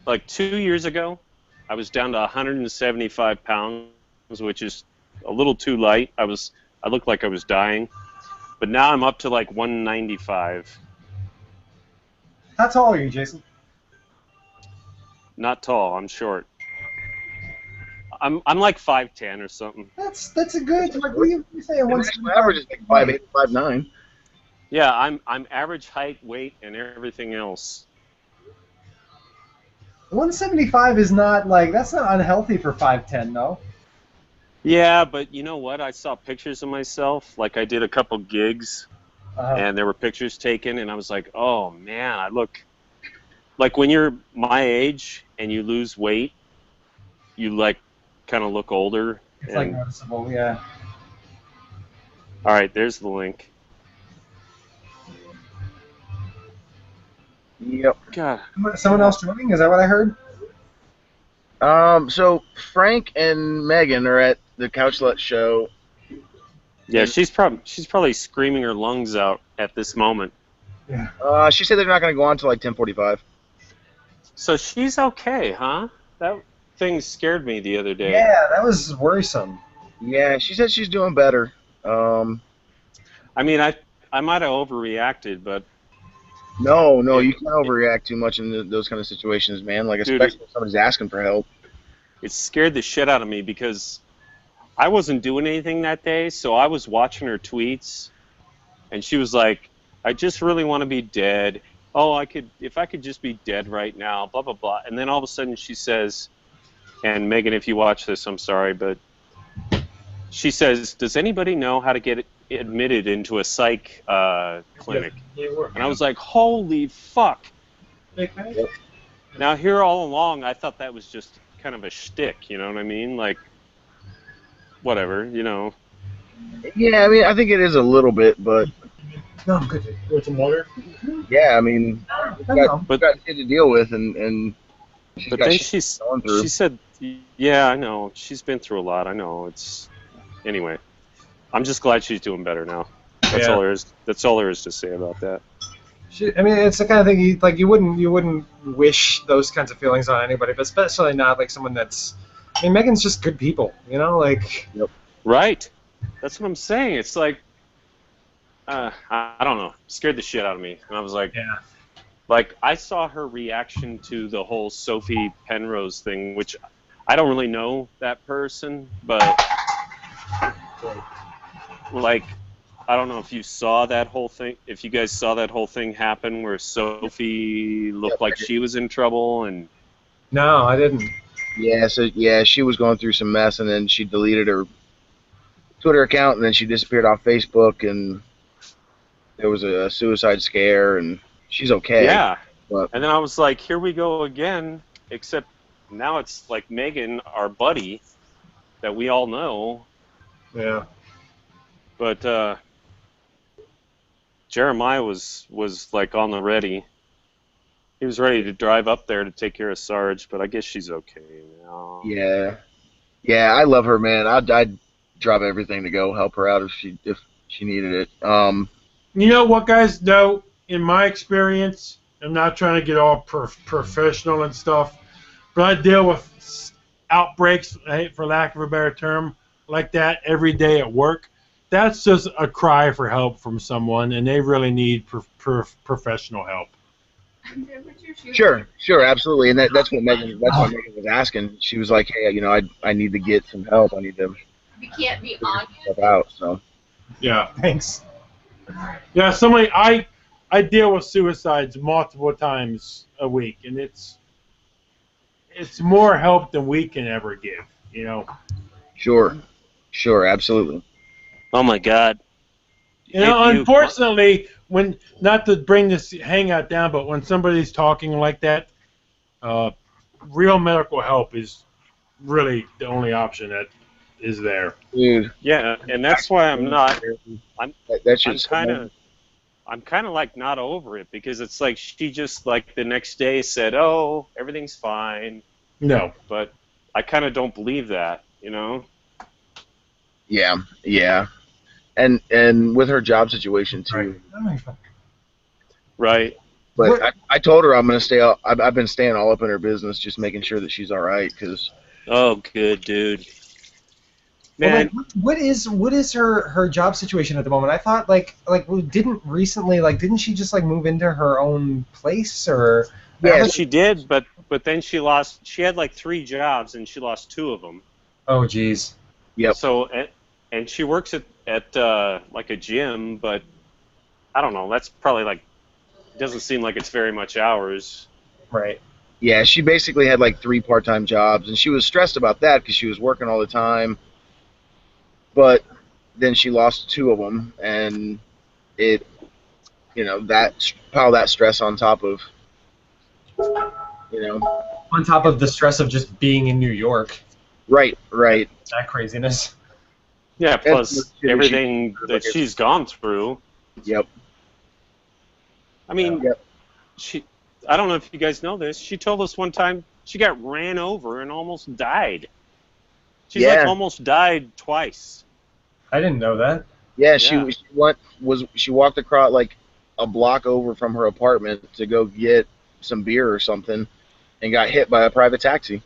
like, 2 years ago, I was down to 175 pounds, which is a little too light. I looked like I was dying. But now I'm up to, like, 195. How tall are you, Jason? Not tall. I'm short. I'm like 5'10" or something. That's a good. Like, what do you say? The national average is like 5'8", 5'9". Yeah, I'm average height, weight, and everything else. 175 is not like that's not unhealthy for 5'10", though. Yeah, but you know what? I saw pictures of myself. Like I did a couple gigs, and there were pictures taken, and I was like, oh man, I look like when you're my age and you lose weight, you like kind of look older. It's like noticeable, yeah. All right, there's the link. Yep. God. Someone else joining? Is that what I heard? So Frank and Megan are at the Couchlet show. Yeah, she's probably screaming her lungs out at this moment. Yeah. She said they're not going to go on until like 10:45. So she's okay, huh? That thing scared me the other day. Yeah, that was worrisome. Yeah, she said she's doing better. I mean, I might have overreacted, but No, you can't overreact too much in those kind of situations, man. Like, especially if somebody's asking for help. it scared the shit out of me because I wasn't doing anything that day, so I was watching her tweets, and she was like, I just really want to be dead. Oh, if I could just be dead right now, blah, blah, blah. And then all of a sudden she says, and Megan, if you watch this, I'm sorry, but she says, does anybody know how to get admitted into a psych clinic? And I was like, holy fuck. Now, here all along, I thought that was just kind of a shtick, you know what I mean? Like, whatever, you know. Yeah, I mean, I think it is a little bit, but... No, I'm good. You want some water? Yeah, I mean, we've got shit to deal with, and but then she said, yeah, I know. She's been through a lot. I know. Anyway, I'm just glad she's doing better now. That's all there is. That's all there is to say about that. I mean, it's the kind of thing you wouldn't wish those kinds of feelings on anybody, but especially not like someone that's. I mean, Megan's just good people, you know, like. Yep. Right. That's what I'm saying. It's like, I don't know, scared the shit out of me, and I was like, yeah. Like I saw her reaction to the whole Sophie Penrose thing, which I don't really know that person, but like. I don't know if you saw that whole thing. If you guys saw that whole thing happen where Sophie looked like she was in trouble and. No, I didn't. Yeah, she was going through some mess, and then she deleted her Twitter account, and then she disappeared off Facebook, and there was a suicide scare, and she's okay. Yeah. But, and then I was like, here we go again, except now it's like Megan, our buddy, that we all know. Yeah. But Jeremiah was like on the ready. He was ready to drive up there to take care of Sarge, but I guess she's okay now. Yeah. Yeah, I love her, man. I'd drop everything to go help her out if she needed it. You know what, guys? No, in my experience, I'm not trying to get all professional and stuff, but I deal with outbreaks, for lack of a better term, like that every day at work. That's just a cry for help from someone, and they really need professional help. Sure, absolutely, and that's what Megan was asking. She was like, "Hey, I need to get some help. I need to figure stuff out." So Yeah. Thanks. Yeah, I deal with suicides multiple times a week, and it's more help than we can ever give, you know. sure, absolutely. Oh my God. You know, unfortunately, when not to bring this hangout down, but when somebody's talking like that, real medical help is really the only option that is there. Dude, Yeah, and that's why I'm not. That's I'm kind of like not over it, because it's like she just like the next day said, "Oh, everything's fine." No. But I kind of don't believe that, you know. Yeah. And with her job situation too. Right. But I told her I'm gonna stay. I've been staying all up in her business, just making sure that she's all right. Cause Oh, good dude. Well, Man, what is her job situation at the moment? I thought didn't she just like move into her own place or? yeah, she did, but then she had like 3 jobs and she lost 2 of them. Oh, geez. Yep. So and she works at like a gym, but I don't know. That's probably like, it doesn't seem like it's very much hours. Right. Yeah, she basically had like 3 part-time jobs, and she was stressed about that because she was working all the time. But then she lost 2 of them, and it, that pile that stress on top of, On top of the stress of just being in New York. Right. That craziness. Yeah, plus everything that she's gone through. Yep. I mean, Yep. I don't know if you guys know this. She told us one time she got ran over and almost died. She's like almost died twice. I didn't know that. Yeah, she walked across like a block over from her apartment to go get some beer or something, and got hit by a private taxi.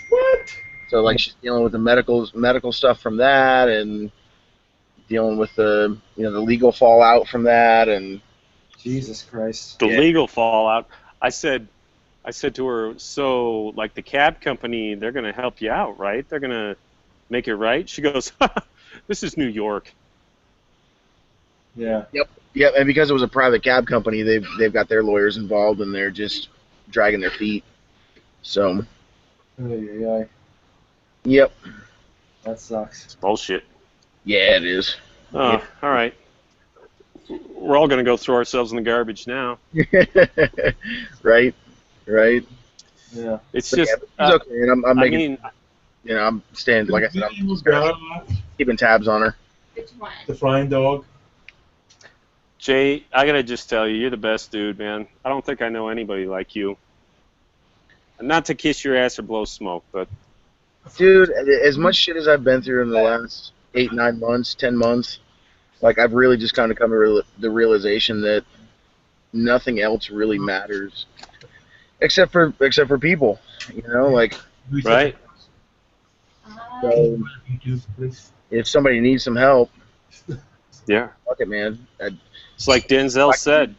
What? So like she's dealing with the medical stuff from that, and dealing with the the legal fallout from that, and Jesus Christ. The legal fallout. I said to her, so like the cab company, they're gonna help you out, right? They're gonna make it right. She goes, "This is New York." Yeah. Yep, and because it was a private cab company, they've got their lawyers involved, and they're just dragging their feet. So. Yep. That sucks. It's bullshit. Yeah, it is. Oh, yeah. All right. We're all gonna go throw ourselves in the garbage now. Right. Yeah. It's just. It's okay, and I'm making. I'm staying. Like I said, I'm keeping tabs on her. The flying dog. Jay, I gotta just tell you, you're the best dude, man. I don't think I know anybody like you. And not to kiss your ass or blow smoke, but. Dude, as much shit as I've been through in the last 8, 9 months, 10 months, like I've really just kind of come to the realization that nothing else really matters, except for people, like. Right. So, if somebody needs some help, yeah, fuck it, man. It's like Denzel said.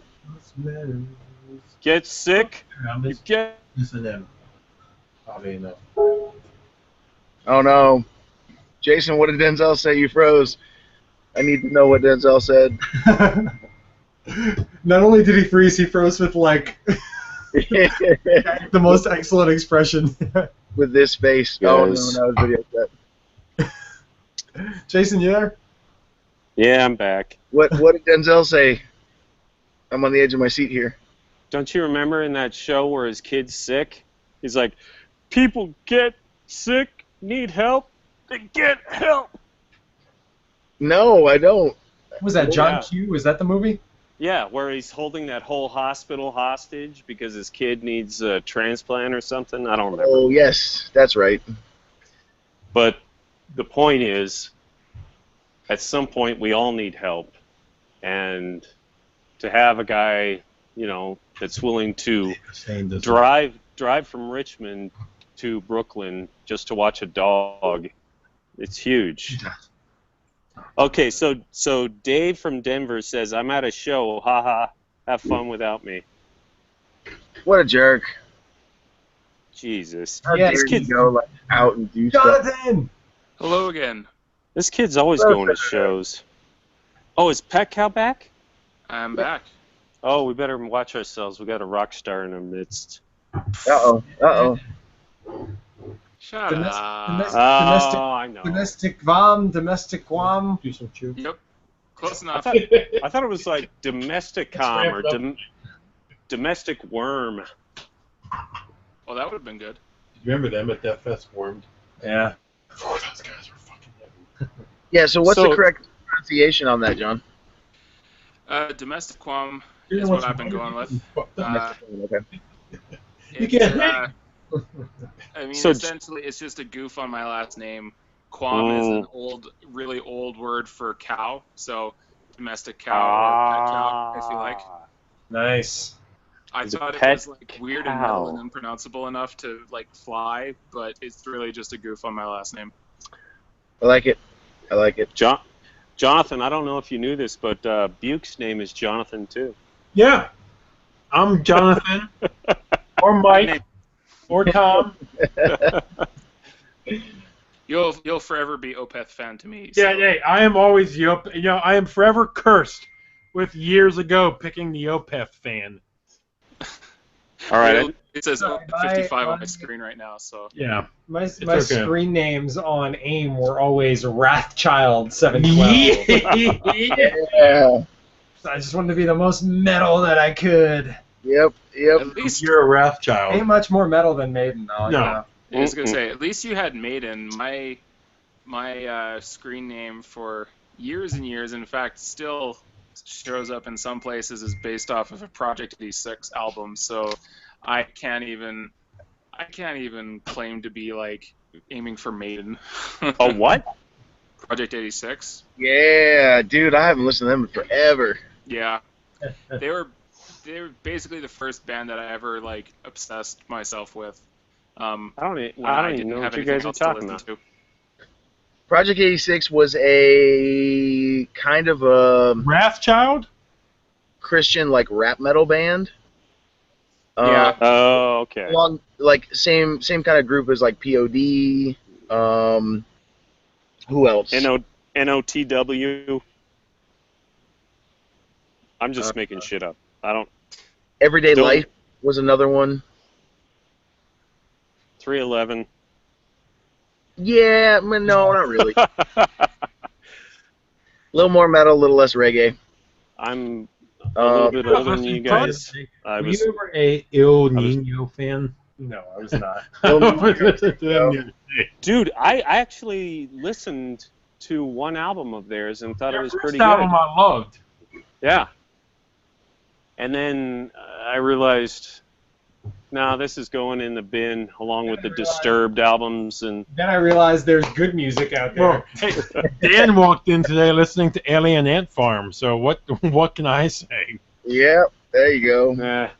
Get sick. You get. Oh no, Jason! What did Denzel say? You froze. I need to know what Denzel said. Not only did he freeze, he froze with like the most excellent expression. With this face. Yes. Oh no, that was video set. Jason, you there? Yeah, I'm back. What did Denzel say? I'm on the edge of my seat here. Don't you remember in that show where his kid's sick? He's like, people get sick, need help, they get help. No, I don't. Was that John Yeah. Q? Was that the movie? Yeah, where he's holding that whole hospital hostage because his kid needs a transplant or something. I don't remember. Oh yes, that's right. But the point is, at some point, we all need help. And to have a guy, that's willing to drive from Richmond to Brooklyn just to watch a dog, it's huge. Okay, so Dave from Denver says, I'm at a show, haha, have fun without me. What a jerk. Jesus. How Yeah, dare this kid, you go like, out and do stuff? Jonathan! Hello again. this kid's always going to shows. Oh, is Pet Cow back? I'm back. Oh, we better watch ourselves. We got a rock star in our midst. Uh-oh. Shut Domestic- up. domestic- Oh, I know. Domestic Guam. Do some chew. Yep. Close I enough. thought it was like domesticom or ramped domestic worm. Well, that would have been good. Remember them at Death Fest Formed? Yeah. Oh, those guys were fucking heavy. Yeah, so what's So- the correct pronunciation on that, John? Domestic Quam is what I've been going with. Okay. You It's, can't I mean, So- essentially, it's just a goof on my last name. Quam is an really old word for cow, so domestic cow or pet cow, if you like. Nice. I It's a thought it pet was like weird and cow. metal and unpronounceable enough to like fly, but it's really just a goof on my last name. I like it. Jonathan, I don't know if you knew this, but Buke's name is Jonathan too. Yeah. I'm Jonathan. Or Mike. Or Tom. You'll forever be Opeth fan to me. So. Yeah, hey, I am always I am forever cursed with years ago picking the Opeth fan. All right. It says Sorry, 55 on my- my screen right now, so. Yeah. My okay. screen names on AIM were always Wrathchild 712. Yeah. I just wanted to be the most metal that I could. Yep. At least You're a Wrathchild. Ain't much more metal than Maiden, though. No. You know. I was gonna say, at least you had Maiden. My screen name for years and years, in fact, still shows up in some places is based off of a Project 86 album. So I can't even claim to be like aiming for Maiden. A what? Project 86. Yeah, dude, I haven't listened to them in forever. Yeah, they were basically the first band that I ever like obsessed myself with. I don't When even didn't know have what you anything guys are else to talking listen about. to. Project 86 was a kind of a Wrathchild? Christian like rap metal band. Yeah. Oh, okay. Along like same kind of group as like POD. Who else? NOTW. I'm just making shit up. I don't. Everyday Don't- Life was another one. 311. Yeah, no, not really. A little more metal, a little less reggae. I'm a little bit older than you guys. I Were was. you ever a Il Nino fan? No, I was not. I was listening to them the other day. Dude, I actually listened to one album of theirs and thought it was Their pretty first good. album I loved. Yeah. And then I realized, no, this is going in the bin along with the Disturbed albums and Then I realized there's good music out there. Well, hey, Dan walked in today listening to Alien Ant Farm, so what can I say? Yep, there you go.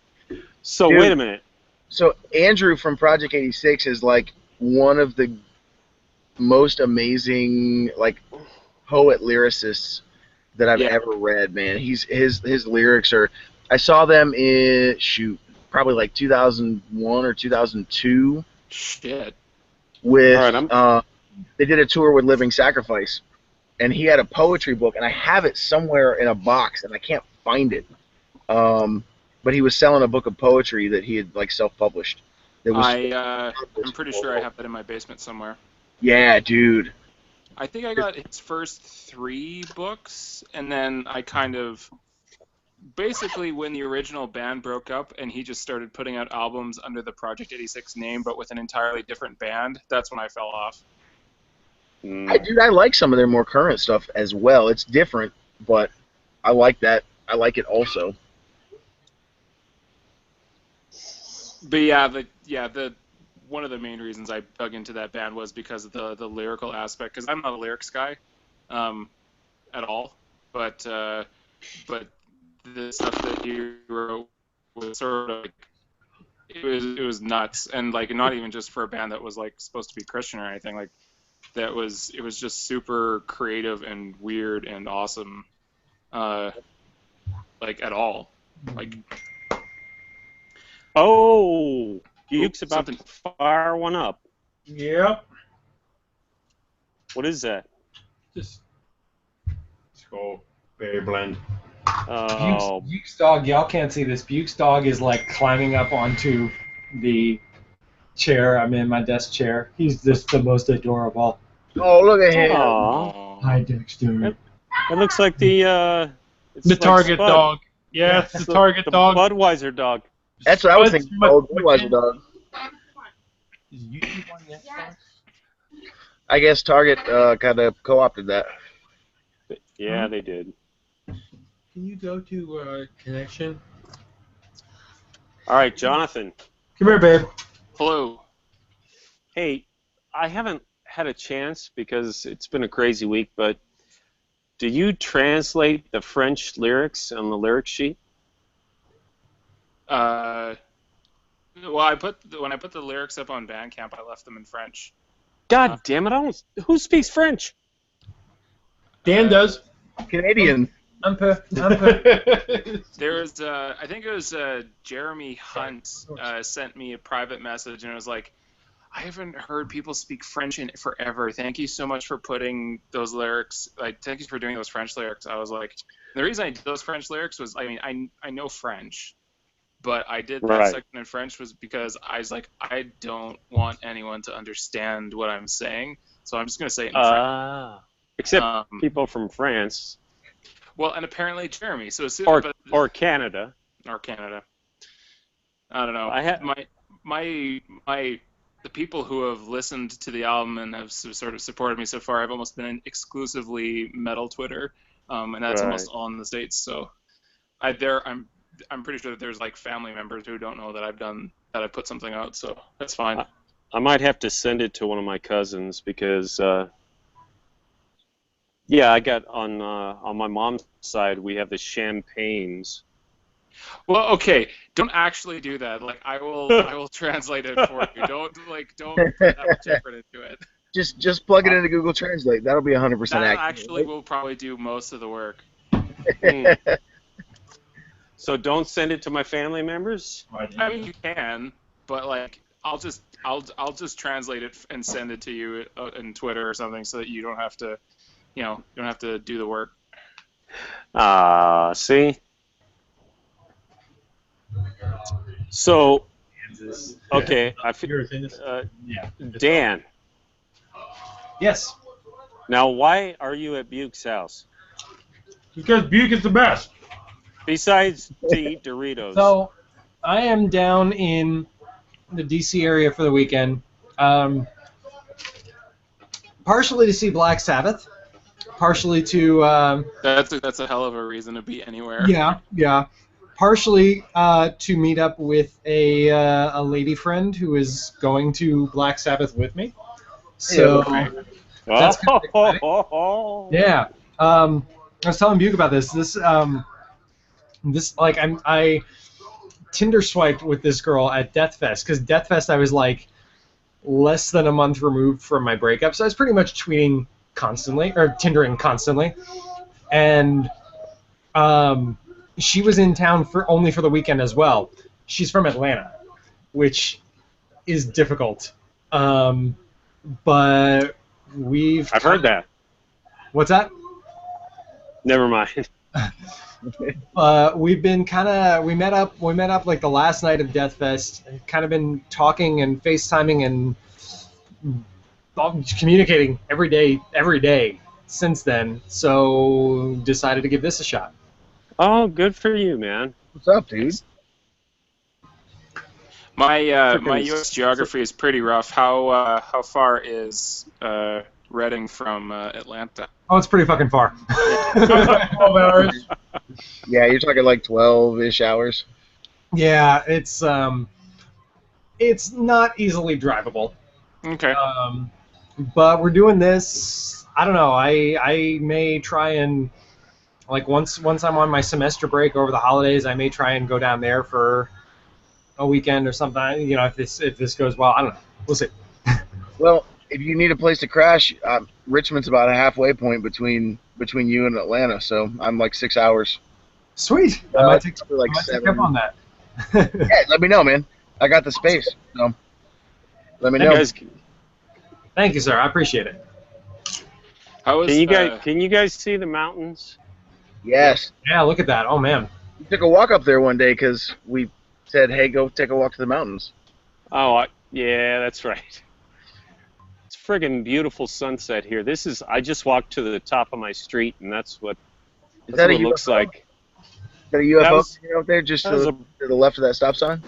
So Dude. wait a minute. So Andrew from Project 86 is like one of the most amazing like poet lyricists that I've Yeah. ever read, man. His lyrics are. I saw them in probably like 2001 or 2002 Shit. with All right, they did a tour with Living Sacrifice, and he had a poetry book, and I have it somewhere in a box, and I can't find it. But he was selling a book of poetry that he had like self-published. It was I'm pretty sure I have that in my basement somewhere. yeah, dude. I think I got his first 3 books, and then I kind of basically when the original band broke up and he just started putting out albums under the Project 86 name, but with an entirely different band. That's when I fell off. I like some of their more current stuff as well. It's different, but I like that. I like it also. But yeah, the one of the main reasons I dug into that band was because of the lyrical aspect. Because I'm not a lyrics guy, at all. But the stuff that he wrote was sort of like it was nuts, and like not even just for a band that was like supposed to be Christian or anything. Like it was just super creative and weird and awesome. Like at all. Like Buke's about to fire one up. Yep. What is that? Just go berry blend. Oh, Buke's dog, y'all can't see this. Buke's dog is like climbing up onto the chair. I'm in my desk chair. He's just the most adorable. Oh, look at him! aw. Hi, Dexter. It looks like the it's The like Target Spud. dog. Yeah, it's the Target the dog. Budweiser dog. That's what I was Spud's thinking. Old Budweiser dog. Is YouTube on the Xbox? I guess Target kind of co-opted that. Yeah, they did. Can you go to connection? All right, Jonathan. Come here, babe. hello. Hey, I haven't had a chance because it's been a crazy week, but do you translate the French lyrics on the lyric sheet? Well, when I put the lyrics up on Bandcamp, I left them in French. God damn it! Who speaks French? Dan does. Canadian. I'm per. There was, I think it was Jeremy Hunt sent me a private message, and it was like, I haven't heard people speak French in forever. Thank you so much for putting those lyrics. Like, thank you for doing those French lyrics. I was like, the reason I did those French lyrics was, I mean, I know French, but I did that Right. section in French was because I was like, I don't want anyone to understand what I'm saying, so I'm just gonna say it in French. Except people from France Well, and apparently Jeremy. So as soon or Canada. or Canada. I don't know. I had The people who have listened to the album and have sort of supported me so far have almost been exclusively metal Twitter, and that's Right. almost all in the States. So I'm pretty sure that there's like family members who don't know that I've put something out. So that's fine. I might have to send it to one of my cousins because yeah, I got on my mom's side we have the Champagnes. Well, okay, don't actually do that. Like I will translate it for you. Don't put that much effort into it. Just plug it into Google Translate. That'll be 100% That accurate. actually will probably do most of the work. So don't send it to my family members? I mean, you can, but like, I'll just translate it and send it to you in Twitter or something, so that you don't have to, do the work. See? So, okay, Dan, Yes. now why are you at Buke's house? Because Buke is the best. Besides to eat Doritos. So, I am down in the DC area for the weekend, partially to see Black Sabbath, partially to That's a hell of a reason to be anywhere. yeah, partially to meet up with a lady friend who is going to Black Sabbath with me. So that's kind of exciting. Yeah. I was telling Buke about this. This like I Tinder swiped with this girl at Deathfest, because Deathfest I was like less than a month removed from my breakup, so I was pretty much tweeting constantly or Tindering constantly, and she was in town only for the weekend as well. She's from Atlanta, which is difficult, but I've heard that. What's that? Never mind. We've been we met up like the last night of Deathfest, kind of been talking and FaceTiming and communicating every day since then, so decided to give this a shot. Oh, good for you, man. What's up, dude? My U.S. geography is pretty rough. How far is Reading from Atlanta. Oh, it's pretty fucking far. 12 hours. Yeah, you're talking like 12-ish hours. Yeah, it's not easily drivable. Okay. But we're doing this. I don't know. I may try and like once I'm on my semester break over the holidays, I may try and go down there for a weekend or something. You know, if this goes well, I don't know. We'll see. Well, if you need a place to crash, Richmond's about a halfway point between you and Atlanta, so I'm like 6 hours. Sweet. I might take like take up on that. Yeah, let me know, man. I got the space, so let me know. Guys, Thank you, sir. I appreciate it. How was, can you guys see the mountains? Yes. Yeah, look at that. Oh man. We took a walk up there one day because we said, hey, go take a walk to the mountains. Oh, yeah, that's right. It's friggin' beautiful sunset here. I just walked to the top of my street, and that's what it looks like. Is that a UFO out there just to the left of that stop sign?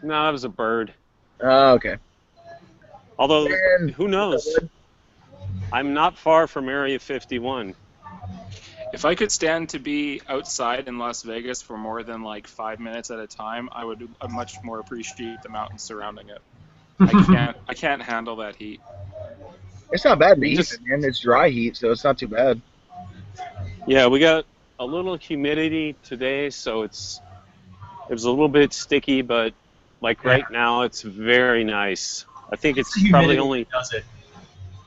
No, that was a bird. Oh, okay. Although, who knows? I'm not far from Area 51. If I could stand to be outside in Las Vegas for more than like 5 minutes at a time, I would much more appreciate the mountains surrounding it. I can't handle that heat. It's not bad heat, man. It's dry heat, so it's not too bad. Yeah, we got a little humidity today, so it was a little bit sticky, but like right now, it's very nice. I think it's probably only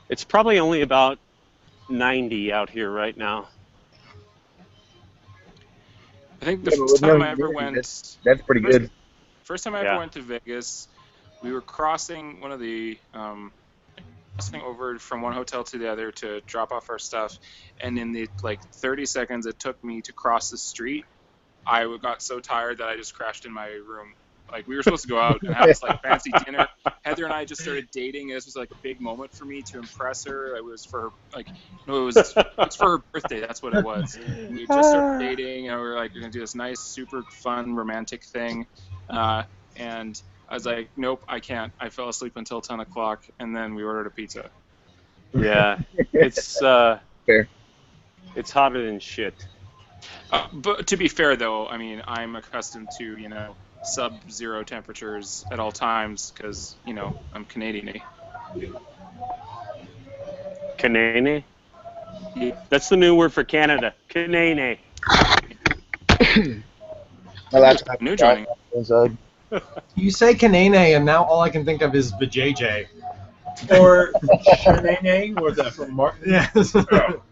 it's probably only about 90 out here right now. I think the first time I ever went... That's pretty good. First time I ever went to Vegas, we were crossing one of the... crossing over from one hotel to the other to drop off our stuff, and in the 30 seconds it took me to cross the street, I got so tired that I just crashed in my room. Like, we were supposed to go out and have this fancy dinner. Heather and I just started dating. This was a big moment for me to impress her. It was for her, it's for her birthday. That's what it was. We just started dating, and we were like, we're gonna do this nice, super fun, romantic thing. And I was like, nope, I can't. I fell asleep until 10 o'clock, and then we ordered a pizza. Yeah, it's fair. It's hotter than shit. But to be fair, though, I mean, I'm accustomed to, sub-zero temperatures at all times because, I'm Canadian-y. Canadian? Yeah. That's the new word for Canada. Canadian. New joining. You say Kanene, and now all I can think of is vajayjay. Or Shanane, was that from Mark? Yes. God,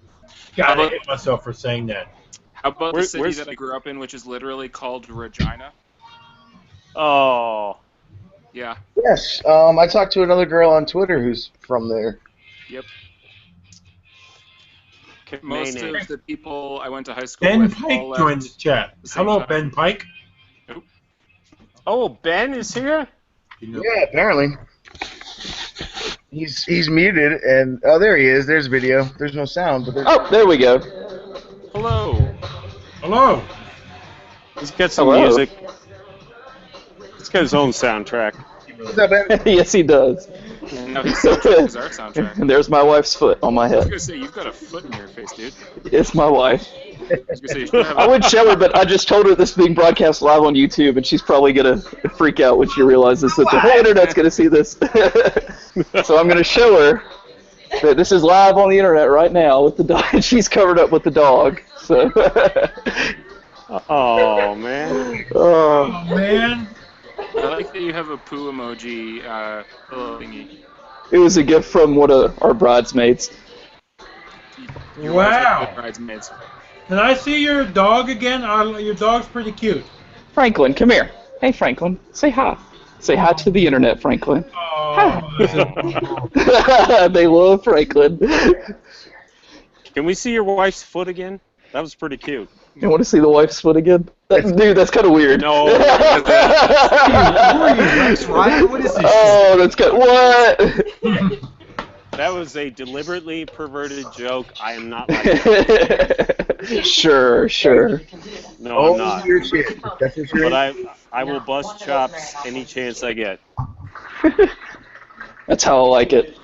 I hate myself for saying that. How about the city that I grew up in, which is literally called Regina? Oh. Yeah. Yes. I talked to another girl on Twitter who's from there. Yep. Most of the people I went to high school Ben with Pike all joined the chat. Hello, time. Ben Pike. Nope. Oh, Ben is here? Yeah, apparently. He's muted, and there he is. There's video. There's no sound, but there we go. Hello. Hello. He's got some music. He's got his own soundtrack. What's up, Ben? Yes, he does. No, his soundtrack is our soundtrack. And there's my wife's foot on my I was head. gonna say you've got a foot in your face, dude. It's my wife. I was gonna say you should have I would show her, but I just told her this is being broadcast live on YouTube, and she's probably gonna freak out when she realizes that the whole internet's gonna see this. So I'm gonna show her that this is live on the internet right now with the dog, and she's covered up with the dog. So. Oh man. Oh man. I like that you have a poo emoji little thingy. It was a gift from one of our bridesmaids. You Wow. Good bridesmaids. Can I see your dog again? Your dog's pretty cute. Franklin, come here. Hey, Franklin, say hi. Say hi to the internet, Franklin. Oh, They love Franklin. Can we see your wife's foot again? That was pretty cute. You want to see the wife's foot again? Dude, that's kind of weird. No. Who are you, Rex Ryan? What is this? Oh, that's good. What? That was a deliberately perverted joke. I am not like that. Sure. No, I'm not. Your shit. That's what you're But I will bust chops any chance I get. That's how I like it.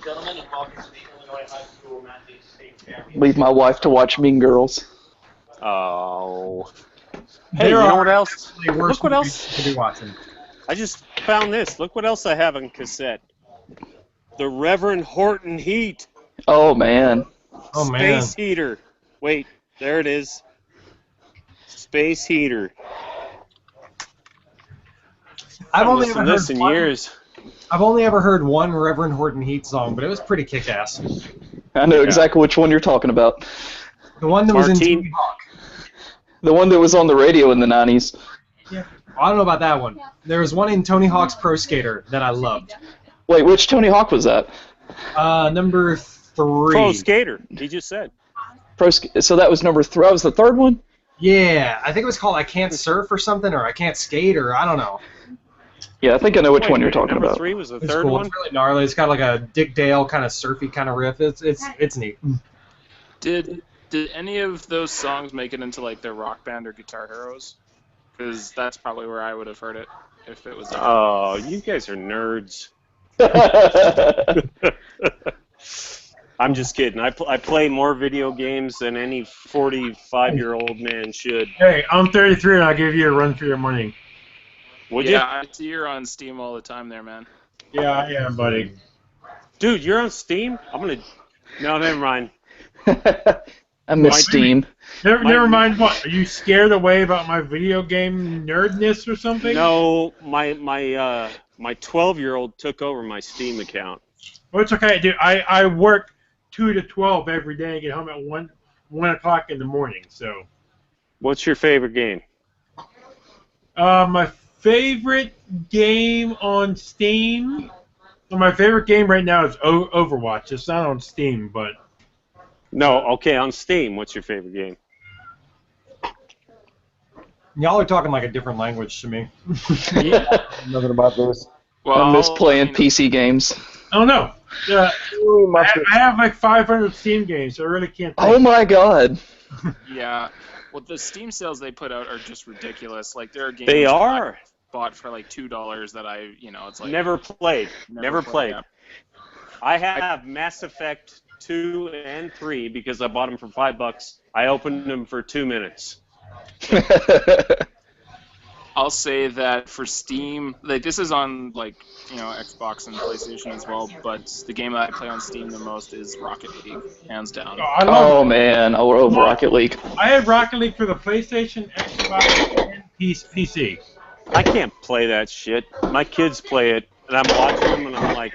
Leave my wife to watch Mean Girls. Oh. Hey, There you know are what else? definitely worse Look what movies else. to be watching. I just found this. Look what else I have on cassette. The Reverend Horton Heat. Oh man. Oh, man. Space Heater. Wait, there it is. Space Heater. I've I only haven't ever listened to this heard in one, years. I've only ever heard one Reverend Horton Heat song, but it was pretty kick-ass. I know Yeah. exactly which one you're talking about. The one that was in Martine. Tony Hawk. The one that was on the radio in the 90s. Well, I don't know about that one. There was one in Tony Hawk's Pro Skater that I loved. Wait, which Tony Hawk was that? Number 3. Pro Skater. He just said. So that was number 3. That was the third one? Yeah, I think it was called I Can't Surf or something, or I Can't Skate, or I don't know. Yeah, I think I know which Wait, one you're talking number about. 3 was the It's third cool. one? It's really gnarly. It's got like a Dick Dale kind of surfy kind of riff. It's neat. Did any of those songs make it into like their Rock Band or Guitar Heroes? Because that's probably where I would have heard it if it was. Oh, you guys are nerds. I'm just kidding. I play more video games than any 45-year-old man should. Hey, I'm 33 and I'll give you a run for your money. Would Yeah, I see you're on Steam all the time there, man. Yeah, I am, buddy. you? Dude, you're on Steam? I'm gonna. No, never mind. I miss My- Steam. Never mind what. Are you scared away about my video game nerdness or something? No, my 12-year-old took over my Steam account. Well, it's okay, dude. I work 2 to 12 every day and get home at 1 o'clock in the morning. So, What's your favorite game? my favorite game on Steam. Well, my favorite game right now is Overwatch. It's not on Steam, but No, okay, on Steam. What's your favorite game? Y'all are talking like a different language to me. Nothing about this. Well, I miss playing I mean, PC games. I don't know. I have like 500 Steam games, so I really can't. Oh my god. Yeah. Well, the Steam sales they put out are just ridiculous. Like there are games They that are. I bought for like $2 that it's like Never played. Never played. yeah. I have Mass Effect 2 and 3 because I bought them for $5. I opened them for 2 minutes. I'll say that for Steam, like this is on like Xbox and PlayStation as well, but the game that I play on Steam the most is Rocket League, hands down. I love Oh man, I love Rocket League. I have Rocket League for the PlayStation, Xbox, and PC. I can't play that shit. My kids play it, and I'm watching them, and I'm like,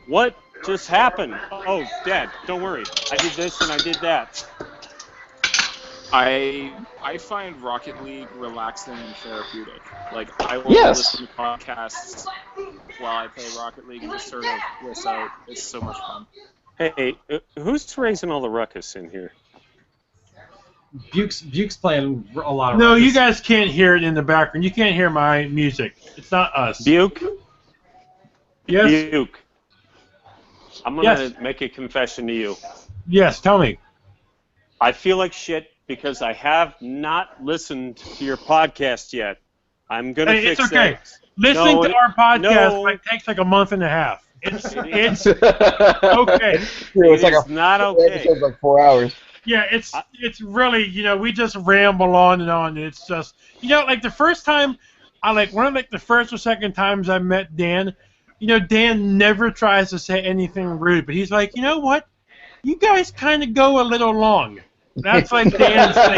what just happened? Oh, Dad, don't worry. I did this and I did that. I find Rocket League relaxing and therapeutic. Like I will Yes. listen to podcasts while I play Rocket League and just sort of bliss out. It's so much fun. Hey, who's raising all the ruckus in here? Buke's playing a lot of. No, records. you guys can't hear it in the background. You can't hear my music. It's not us. Buke? Yes. Buke. I'm going Yes. to make a confession to you. Yes. Tell me. I feel like shit because I have not listened to your podcast yet. I'm going to Hey, fix it's okay. that. Listening No, to our podcast no. takes like a month and a half. It's It okay. It's like is not a okay. episode's like 4 hours. Yeah, it's really, we just ramble on and on. It's just, like the first time, one of the first or second times I met Dan, Dan never tries to say anything rude, but he's like, you know what? You guys kind of go a little long. That's like Dan's thing.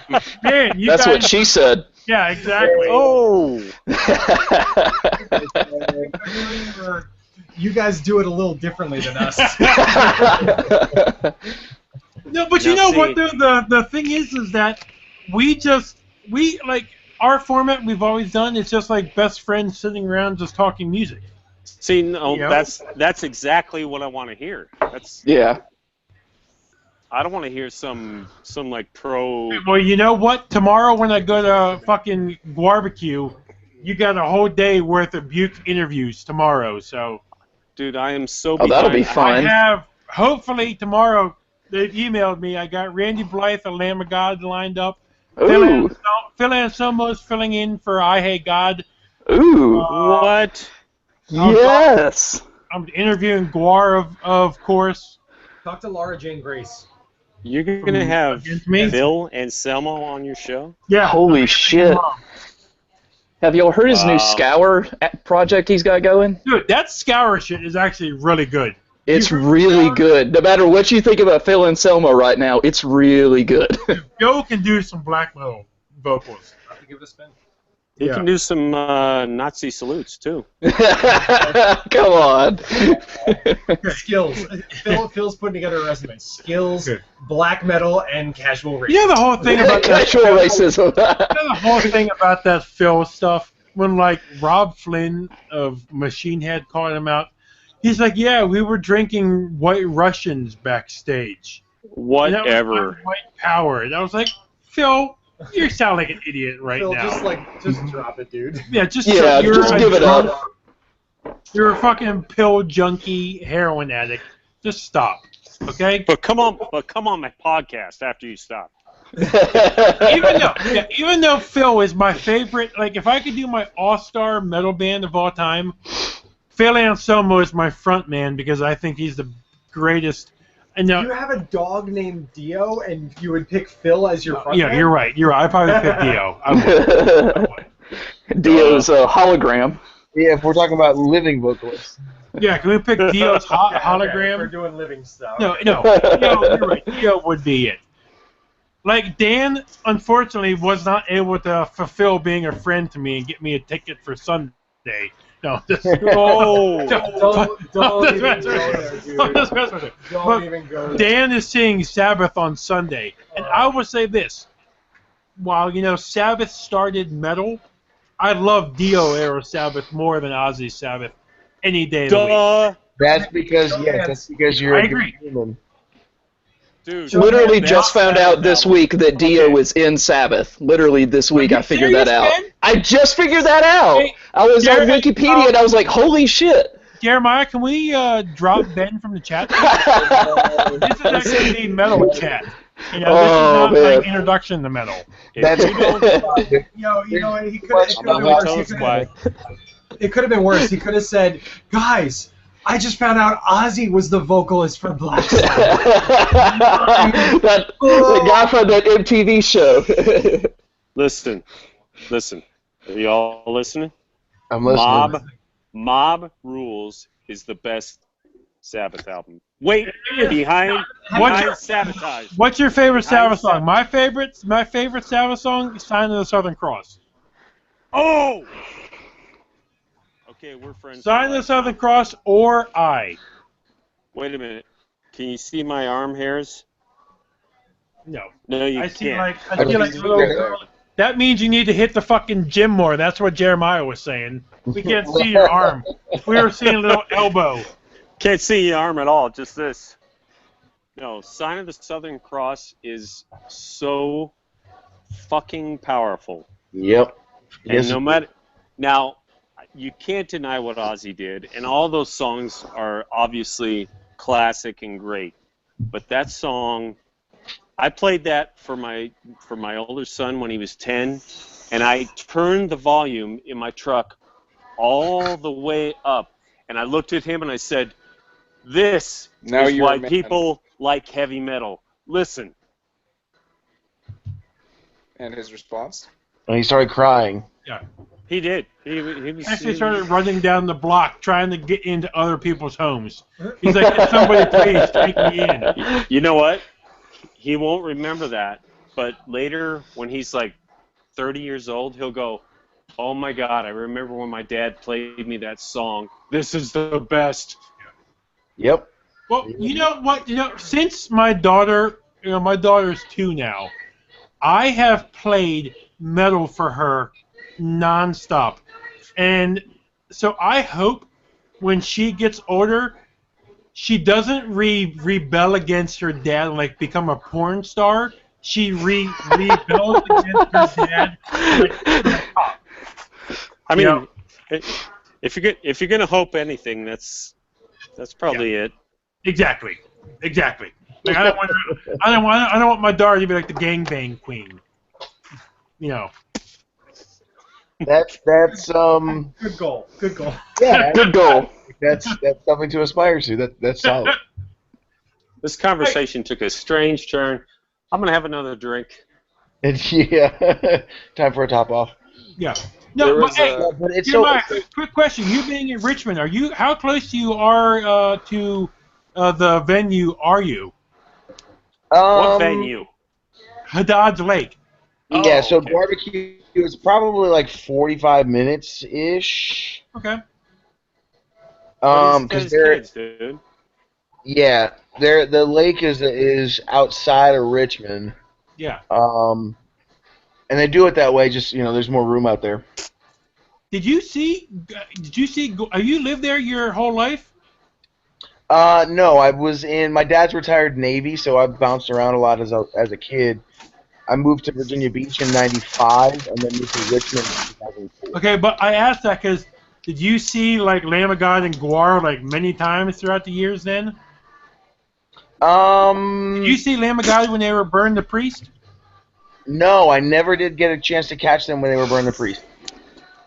Like, man, That's what she said. Yeah, exactly. Oh! You guys do it a little differently than us. No, but Now, you know see- what? The thing is that we like our format we've always done. It's just like best friends sitting around just talking music. See, no, You know? that's exactly what I want to hear. Yeah. I don't want to hear some like pro. Well, you know what? Tomorrow when I go to fucking barbecue, you got a whole day worth of Buke interviews tomorrow. So Dude, I am so. Oh, that'll be behind. fun. I have hopefully tomorrow. They've emailed me. I got Randy Blythe, a Lamb of God, lined up. Ooh. Phil Anselmo's filling in for I Hate God. Ooh. What? Yes. I'm interviewing Guar, of course. Talk to Laura Jane Grace. You're going to have Against me? Phil Anselmo on your show? Yeah. Holy shit. Have y'all heard his new Scour project he's got going? Dude, that Scour shit is actually really good. It's really good. No matter what you think about Phil Anselmo right now, it's really good. Joe can do some black metal vocals. I have to give it a spin. He can do some Nazi salutes, too. Come on. Skills. Phil's putting together a resume. Skills, black metal, and casual racism. You know the whole thing about Casual racism. You know the whole thing about that Phil stuff? When, like, Rob Flynn of Machine Head called him out, he's like, yeah, we were drinking White Russians backstage. Whatever. White power. And I was like, Phil, you sound like an idiot right Phil, now. just drop it, dude. Yeah, just give it up. You're a fucking pill junkie, heroin addict. Just stop, okay? But come on my podcast after you stop. even though Phil is my favorite, like if I could do my all-star metal band of all time, Phil Anselmo is my front man because I think he's the greatest. And now, You have a dog named Dio, and you would pick Phil as your front yeah, man? you're right. I'd probably pick Dio. I would. Dio's a hologram. Yeah, if we're talking about living vocalists. Yeah, can we pick Dio's hologram? We're doing living stuff. No, you're right. Dio would be it. Like, Dan, unfortunately, was not able to fulfill being a friend to me and get me a ticket for Sunday. No, just, Don't even go there, dude. Don't even go there. Dan is seeing Sabbath on Sunday. And I will say this. While, Sabbath started metal, I love Dio era Sabbath more than Ozzy Sabbath any day of the week. That's because you're I a agree. good human. Dude, Literally just found out this week that Dio was in Sabbath. Literally this week I figured that out. Man? I just figured that out. Hey, I was on Wikipedia and I was like, holy shit. Jeremiah, can we drop Ben from the chat? This is actually the metal chat. This is not like introduction to metal. That's He could have been worse. He could have said, guys, I just found out Ozzy was the vocalist for Black Sabbath. The guy from that MTV show. Listen. Are y'all listening? I'm listening. Mob Rules is the best Sabbath album. Wait, behind Sabotage. What's your favorite Sabbath song? My favorite Sabbath song is Sign of the Southern Cross. Oh! Okay, we're friends. Sign of the Southern Cross or I. Wait a minute. Can you see my arm hairs? No. No, you I can't. see like little, that means you need to hit the fucking gym more. That's what Jeremiah was saying. We can't see your arm. We were seeing a little elbow. Can't see your arm at all, just this. No, Sign of the Southern Cross is so fucking powerful. Yep. And no matter... Now, you can't deny what Ozzy did, and all those songs are obviously classic and great. But that song... I played that for my older son when he was 10, and I turned the volume in my truck all the way up, and I looked at him and I said, "This is why people like heavy metal. Listen." And his response? And he started crying. Yeah. He did. He was actually started running down the block trying to get into other people's homes. He's like, "Can somebody please take me in?" You know what? He won't remember that, but later when he's like 30 years old, he'll go, "Oh my God, I remember when my dad played me that song. This is the best." Yep. Well, you know what? Since my daughter, my daughter's 2 now, I have played metal for her nonstop. And so I hope when she gets older, she doesn't rebel against her dad and like become a porn star. She rebels against her dad. I mean, if you're gonna hope anything, that's probably it. Exactly. Like, I don't want my daughter to be like the gangbang queen. That's Good goal. Good goal. yeah, Good goal. that's something to aspire to. That's solid. This conversation took a strange turn. I'm gonna have another drink. And yeah, time for a top off. Yeah. There No, but was hey, a- But it's here's so my quick question. You being in Richmond, how close you are to the venue? Are you What venue? Haddad's Lake? Yeah, Oh, so okay. barbecue is probably like 45 minutes ish. Okay. But Because he's they're kids, dude. yeah, the lake is outside of Richmond. Yeah. And they do it that way. Just there's more room out there. Did you see? Have you lived there your whole life? No, I was in my dad's retired Navy, so I bounced around a lot as a kid. I moved to Virginia Beach in '95, and then moved to Richmond in 2004. Okay, but I asked that because did you see like Lamb of God and Guar like many times throughout the years? Then did you see Lamb of God when they were burned the priest? No, I never did get a chance to catch them when they were burning the priest.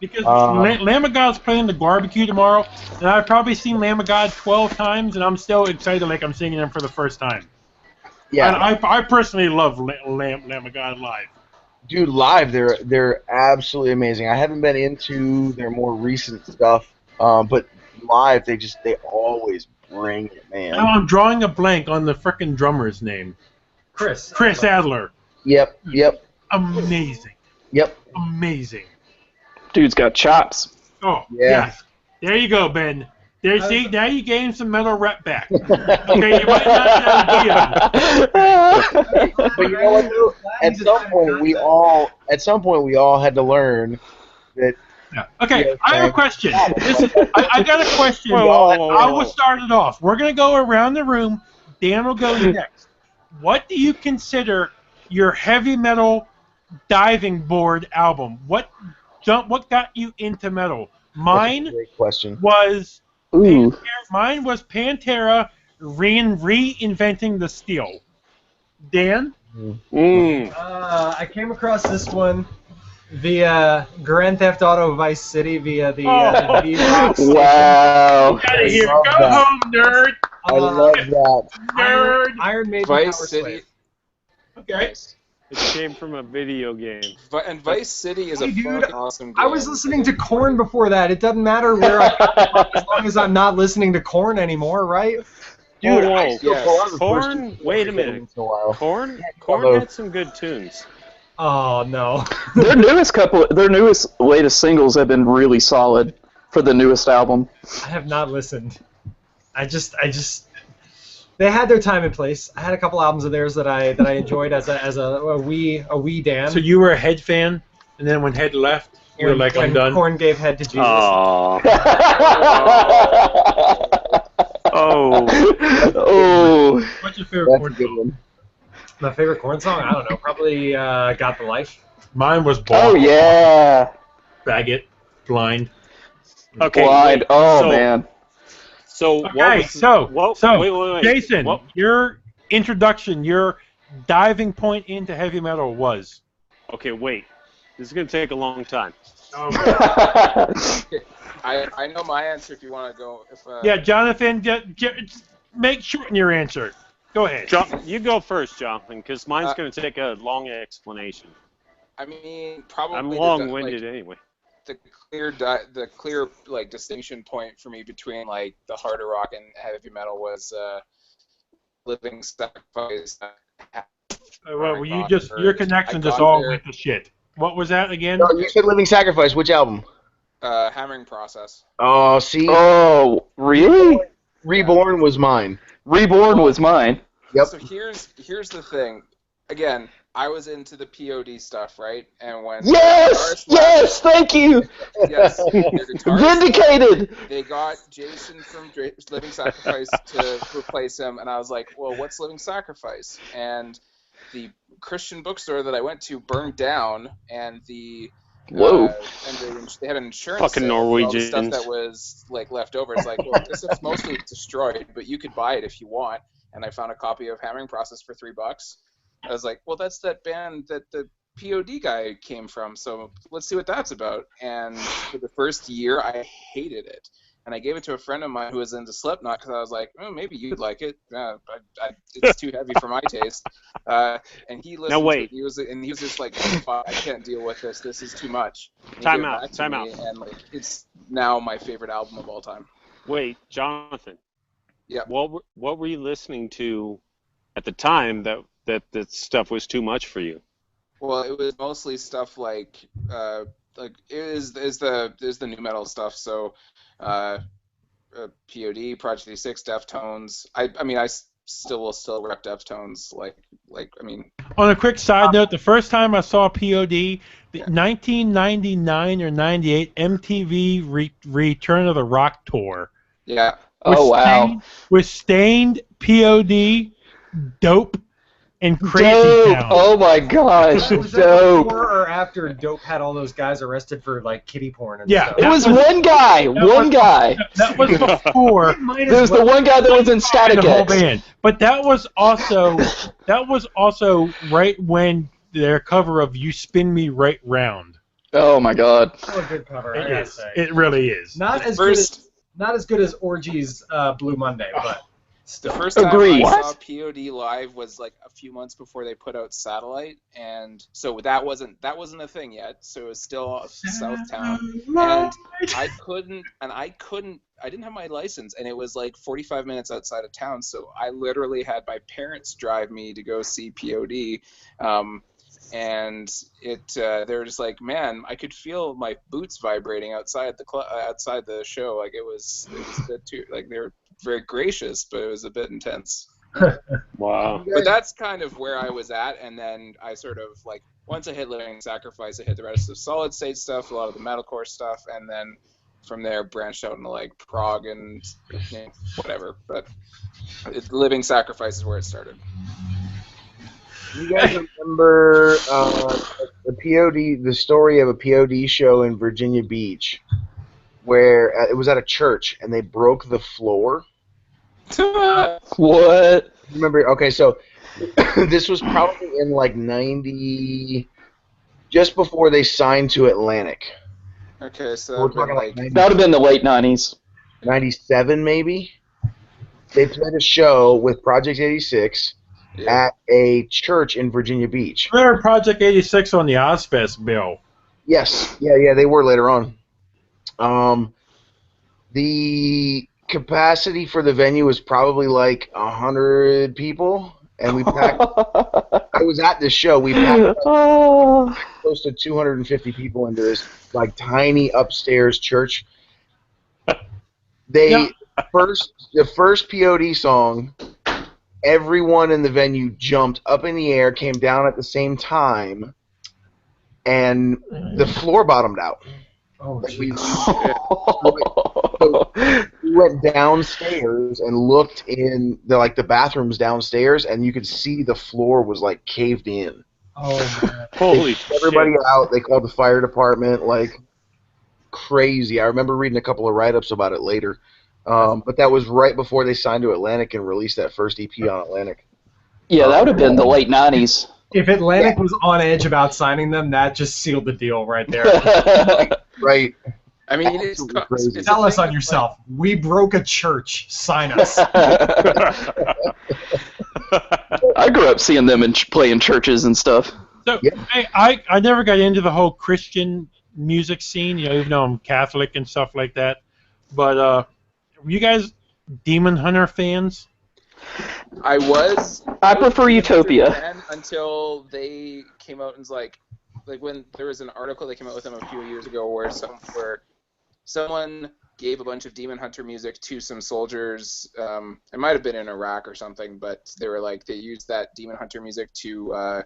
Because Lamb of God's playing the barbecue tomorrow, and I've probably seen Lamb of God 12 times, and I'm still excited like I'm seeing them for the first time. Yeah, And I personally love Lamb of God live. dude, live they're absolutely amazing. I haven't been into their more recent stuff, but live they always bring it, man. Now I'm drawing a blank on the frickin' drummer's name. Chris. Chris Adler. Yep. Amazing. Yep. Amazing. Dude's got chops. Oh, Yeah. yes. There you go, Ben. There, see, now you gained some metal rep back. Okay, you might not know But you know what, though? At some point we all had to learn that. Yeah. Okay, Yeah, I have a question. I got a question. Whoa. I will start it off. We're going to go around the room. Dan will go next. What do you consider your heavy metal diving board album? What got you into metal? That's a Mine great question. was Ooh. Pantera reinventing the steel. Dan? I came across this one via Grand Theft Auto Vice City via the video. Wow. Get out of here. love Go that. home, nerd. I love that. Nerd. Iron Maiden Vice Power City. Slave. Okay. It came from a video game. And Vice City is a Hey, dude, fucking awesome game. I was listening to Korn before that. It doesn't matter where I come from as long as I'm not listening to Korn anymore, right? Dude, Whoa, I whoa. still pull out the Korn? first Wait a two minute. once in a while. Korn although- had some good tunes. Oh no. Their newest latest singles have been really solid for the newest album. I have not listened. I just they had their time and place. I had a couple albums of theirs that I enjoyed as a wee Dan. So you were a Head fan, and then when Head left, you were like, I'm when done. Korn gave head to Jesus. Oh. Oh. Oh. What's your favorite That's a Korn good song? one. My favorite Korn song? I don't know. Probably Got the Life. Mine was Ball. Oh yeah. Faggot. Blind. Okay. Blind. wait, Oh so, man. So what Okay, was so wait. Jason, What- your introduction, your diving point into heavy metal was? Okay, wait. This is gonna take a long time. I know my answer if you want to go. Yeah, Jonathan, just make shorten your answer. Go ahead. You go first, Jonathan, because mine's gonna take a long explanation. I mean, probably. I'm long-winded anyway. The clear like distinction point for me between like the harder rock and heavy metal was Living Sacrifice. Well, your connection just all went to shit. What was that again? No, you said Living Sacrifice. Which album? Hammering Process. Oh, see, Oh, really? Reborn was mine. Reborn was mine. Yep. So here's the thing. Again, I was into the POD stuff, right? And when Yes! Yes! Thank you! yes, their guitarist Vindicated! they got Jason from Living Sacrifice to replace him, and I was like, well, what's Living Sacrifice? And the Christian bookstore that I went to burned down, and Whoa. they had an insurance Fucking sale for all the Norwegians. stuff that was like left over. It's like, well, this is mostly destroyed, but you could buy it if you want. And I found a copy of Hammering Process for $3. I was like, well, that's that band that the POD guy came from, so let's see what that's about. And for the first year, I hated it. And I gave it to a friend of mine who was into Slipknot because I was like, oh, maybe you'd like it. It's too heavy for my taste. And he listened to it. He was just like, I can't deal with this. This is too much. Time out. And like, it's now my favorite album of all time. Wait, Jonathan. Yeah. What were you listening to at the time that stuff was too much for you? Well, it was mostly stuff like is the new metal stuff. So, POD, Project 86, Deftones. I mean, I will still rep Deftones. On a quick side note, the first time I saw POD, the 1999 or 98 MTV Return of the Rock tour. Yeah. With Stained, POD, Dope, and Crazy Town. Oh my gosh, Was that Dope. before or after Dope had all those guys arrested for like kiddie porn and Yeah, stuff? It was one guy. That was before. There was the one guy that was in Static the whole X. band. But that was also right when their cover of "You Spin Me Right Round." Oh my God. Oh, a good cover, I It gotta is. say. It really is. Not as good as Orgy's Blue Monday, but The still. first time Agreed. I saw POD live was like a few months before they put out Satellite, and so that wasn't a thing yet. So it was still Southtown, and I didn't have my license, and it was like 45 minutes outside of town. So I literally had my parents drive me to go see POD, and they were just like, man, I could feel my boots vibrating outside the show. Like it was a bit too, like they were very gracious, but it was a bit intense. Wow. But that's kind of where I was at, and then I sort of like once I hit Living Sacrifice, I hit the rest of Solid State stuff, a lot of the metalcore stuff, and then from there branched out into like prog and whatever. But Living Sacrifice is where it started. You guys remember the story of a POD show in Virginia Beach, where it was at a church and they broke the floor? What? Remember? Okay, so this was probably in like 90, just before they signed to Atlantic. Okay, so We're talking like That would have been the late 90s. 97 maybe. They played a show with Project 86 at a church in Virginia Beach. Remember Project 86 on the Ozfest bill? Yes, yeah, they were later on. The capacity for the venue was probably like 100 people, and we packed. I was at this show. We packed close to 250 people into this like tiny upstairs church. The first POD song, everyone in the venue jumped up in the air, came down at the same time, and the floor bottomed out. Oh, We went downstairs and looked in the bathrooms downstairs, and you could see the floor was like caved in. Oh, man. Holy Everybody shit. out. They called the fire department like crazy. I remember reading a couple of write-ups about it later. But that was right before they signed to Atlantic and released that first EP on Atlantic. Yeah, that would have been the late 90s. If Atlantic was on edge about signing them, that just sealed the deal right there. Right. I mean, it's Tell us on yourself. We broke a church. Sign us. I grew up seeing them play in churches and stuff. So I never got into the whole Christian music scene, even though I'm Catholic and stuff like that. But were you guys Demon Hunter fans? I was. I prefer Utopia. Until they came out and was like when there was an article that came out with them a few years ago where someone gave a bunch of Demon Hunter music to some soldiers. It might have been in Iraq or something, but they were like they used that Demon Hunter music to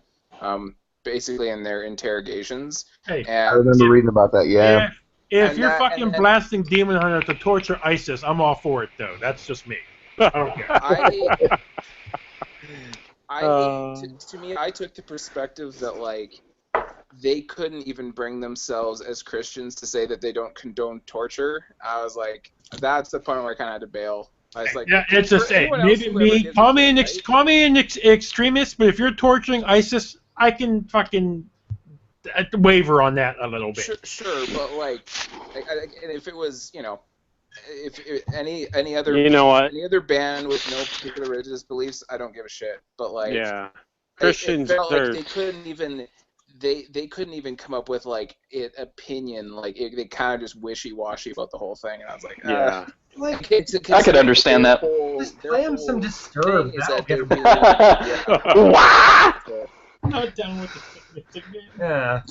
basically in their interrogations. Hey, I remember reading about that. Yeah. If you're fucking blasting Demon Hunter to torture ISIS, I'm all for it though. That's just me. I don't care. To me, I took the perspective that like they couldn't even bring themselves as Christians to say that they don't condone torture. I was like, that's the point where I kind of had to bail. I was like, yeah, it's the same. Call me an extremist, but if you're torturing ISIS, I can fucking waver on that a little bit. Sure, but like, and if it was, if any other You know what? any other band with no particular religious beliefs, I don't give a shit. But like, Yeah. Christians, Christians it felt are. like they couldn't even come up with like an opinion. Like they kind of just wishy-washy about the whole thing, and I was like, Yeah. Like, I could understand that. just play them some Disturbed. Is That'll that get they're 'em. being, Wah! I'm not done with the Yeah.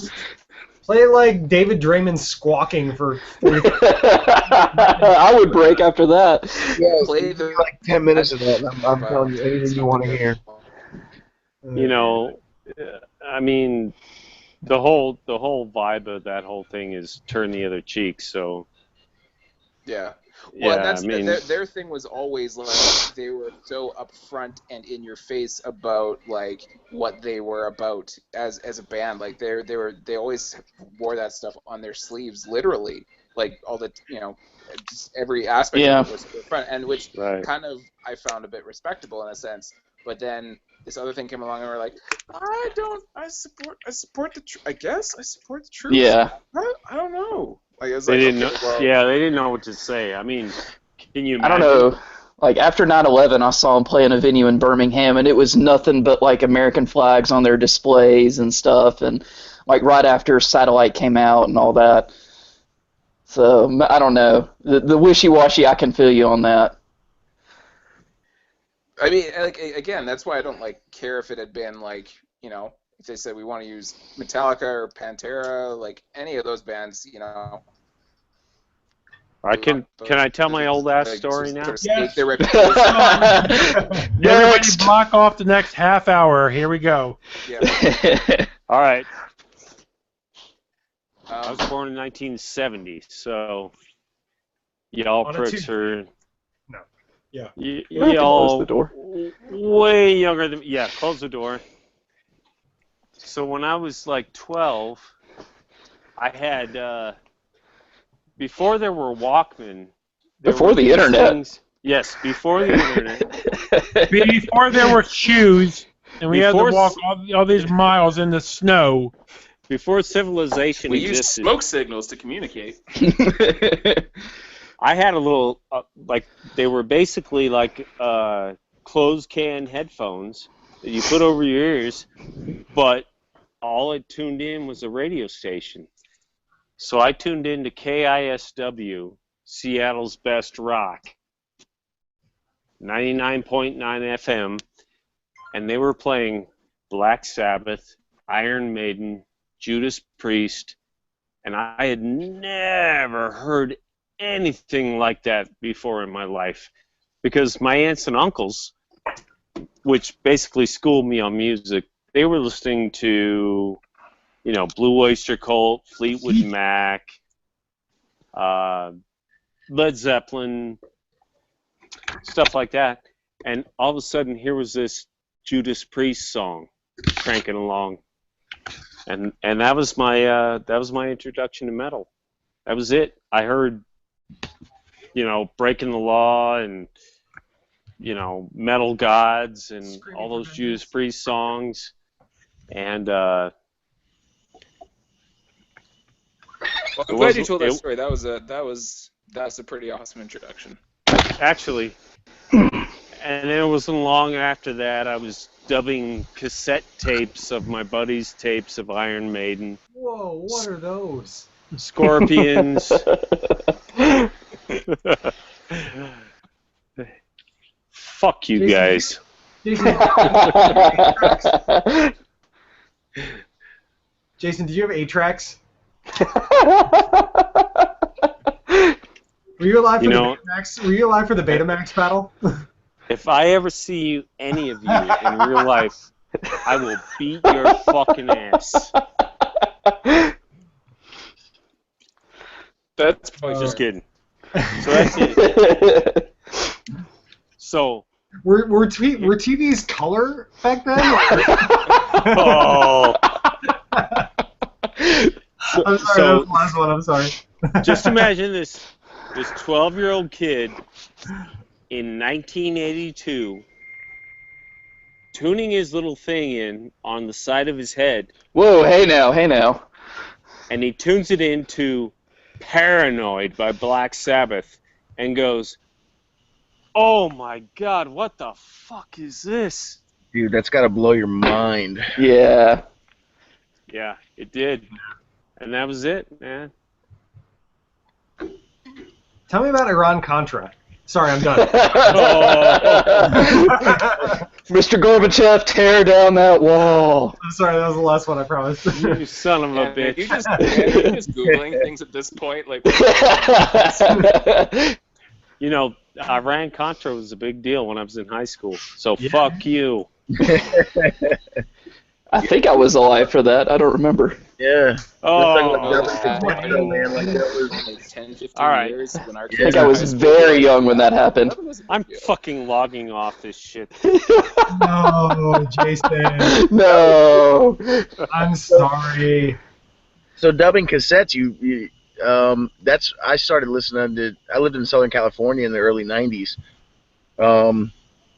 Play like David Draymond squawking for 40 I would break after that. Yeah, Play the like 10 minutes of that, and I'm telling you anything you want to hear. You know, I mean, the whole vibe of that whole thing is turn the other cheek. So. Yeah. Well, Yeah, and that's I mean, their thing was always like they were so upfront and in your face about like what they were about as a band. Like they always wore that stuff on their sleeves, literally. Like all the just every aspect of it was upfront, and which kind of I found a bit respectable in a sense. But then this other thing came along and we're like, I support the I guess I support the troops. Yeah. I don't know. Like, they didn't know. Well, yeah, they didn't know what to say. I mean, can you imagine? I don't know. Like after 9/11, I saw them play in a venue in Birmingham, and it was nothing but like American flags on their displays and stuff. And like right after Satellite came out and all that. So I don't know. The wishy-washy, I can feel you on that. I mean, like again, that's why I don't like care if it had been like if they said we want to use Metallica or Pantera, like any of those bands, Can I tell my old ass story now? Yes. Next. Everybody block off the next half hour. Here we go. Yeah. All right. I was born in 1970, so y'all pricks are. No. Yeah. Y'all close the door. Way younger than close the door. So when I was like 12, I had before there were Walkman. Before the internet. Things, yes, before the internet. Before there were shoes, and we had to walk all these miles in the snow. Before civilization we existed. used smoke signals to communicate. I had a little, they were basically like closed can headphones that you put over your ears, but all it tuned in was a radio station. So I tuned in to KISW, Seattle's Best Rock, 99.9 FM, and they were playing Black Sabbath, Iron Maiden, Judas Priest, and I had never heard anything like that before in my life, because my aunts and uncles, which basically schooled me on music, they were listening to, Blue Oyster Cult, Fleetwood Mac, Led Zeppelin, stuff like that, and all of a sudden here was this Judas Priest song cranking along. And that was my introduction to metal. That was it. I heard, Breaking the Law and Metal Gods and all those Judas Priest songs, and well, I'm glad you told that story. That was a pretty awesome introduction. Actually, and it wasn't long after that I was dubbing cassette tapes of my buddies' tapes of Iron Maiden. Whoa, what are those? Scorpions. Fuck you guys. Jason, did you have 8 tracks? Were you alive for the Betamax? Were you alive for the Betamax battle? If I ever see any of you in real life, I will beat your fucking ass. That's probably just kidding. So that's it. So were TVs color back then? Oh. I'm sorry, that was the last one. I'm sorry. Just imagine this 12-year-old kid in 1982 tuning his little thing in on the side of his head. Whoa, hey now. And he tunes it into Paranoid by Black Sabbath and goes, "Oh my God, what the fuck is this?" Dude, that's got to blow your mind. Yeah. Yeah, it did. And that was it, man. Tell me about Iran-Contra. Sorry, I'm done. Mr. Gorbachev, tear down that wall. I'm sorry, that was the last one, I promise. You son of a bitch. You're just Googling things at this point. Like, you know, Iran-Contra was a big deal when I was in high school. So fuck you. I think I was alive for that. I don't remember. Yeah. Oh. like 10, 15 All right. years when our I think I was very young when that happened. I'm fucking logging off this shit. No, Jason. No. I'm sorry. So dubbing cassettes, I started listening to. I lived in Southern California in the early '90s.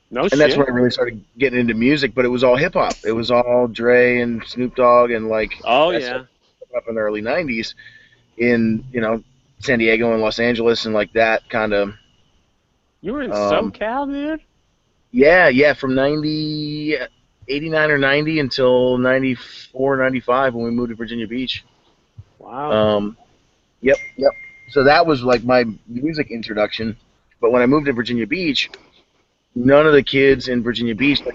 No and shit. that's when I really started getting into music, but it was all hip hop. It was all Dre and Snoop Dogg and like Oh yeah. Up in the early '90s in San Diego and Los Angeles and like that kind of. You were in SoCal, dude? Yeah, from 89 or 90 until 94, 95 when we moved to Virginia Beach. Wow. Yep. So that was like my music introduction. But when I moved to Virginia Beach, none of the kids in Virginia Beach, it's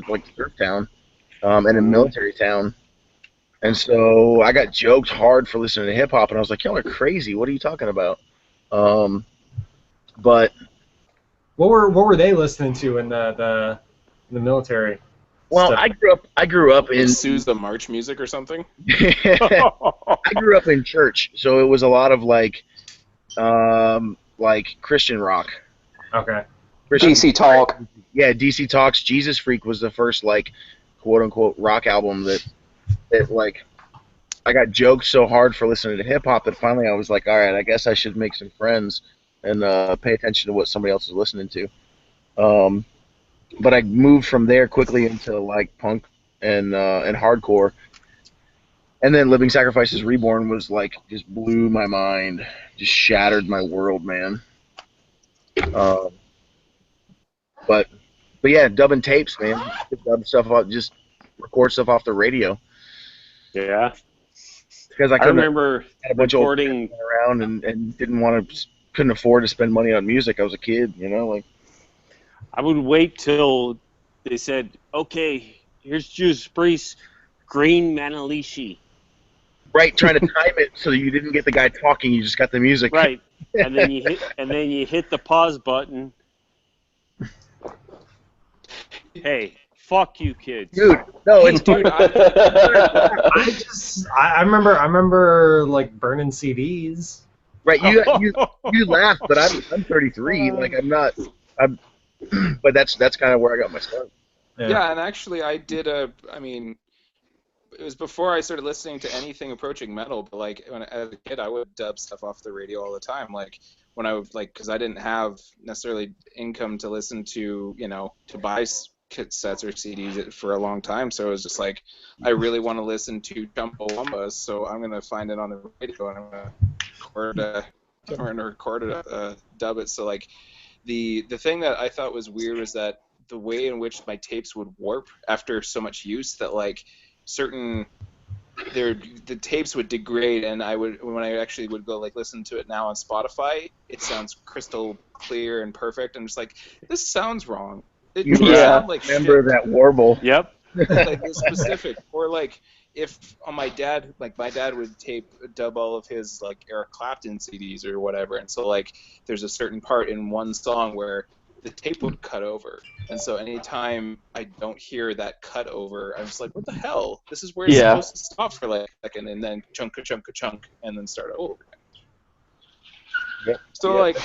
like a surf town, and a military town. And so I got joked hard for listening to hip hop, and I was like, "Y'all are crazy. What are you talking about?" But what were they listening to in the military? well, stuff? I grew up in Sousa March music or something. I grew up in church, so it was a lot of like Christian rock. Okay. DC Talk. Yeah, DC Talk's Jesus Freak was the first like quote unquote rock album that like I got joked so hard for listening to hip hop that finally I was like, all right, I guess I should make some friends and pay attention to what somebody else is listening to. But I moved from there quickly into like punk and hardcore, and then Living Sacrifices Reborn was like just blew my mind, just shattered my world, man. But yeah, dubbing tapes, man. Dub stuff off, just record stuff off the radio. Yeah. Because I remember had a bunch recording of around and couldn't afford to spend money on music. I was a kid, like. I would wait till they said, "Okay, here's Judas Priest, Green Manalishi." Right, trying to time it so you didn't get the guy talking, you just got the music. Right, and then you hit the pause button. Hey, fuck you, kids. Dude, no, it's Dude, I remember like burning CDs. right. You laugh, but I'm 33. Like but that's kind of where I got my start. Yeah, and actually I did it was before I started listening to anything approaching metal, but like as a kid I would dub stuff off the radio all the time, like when I would because I didn't have necessarily income to listen to, to buy cassettes or CDs for a long time, so it was just like I really want to listen to Chumbawamba, so I'm going to find it on the radio and I'm going to record it, dub it. So like the thing that I thought was weird was that the way in which my tapes would warp after so much use, that like the tapes would degrade, and when I actually would go like listen to it now on Spotify, it sounds crystal clear and perfect. I'm just like, this sounds wrong. It sounds like remember shit. That warble. Yep. Like specific, or like if my dad would dub all of his like Eric Clapton CDs or whatever, and so like there's a certain part in one song where the tape would cut over, and so anytime I don't hear that cut over, I'm just like, what the hell? This is where it's supposed to stop for like a second, and then chunk, and then start over again. Yep. So like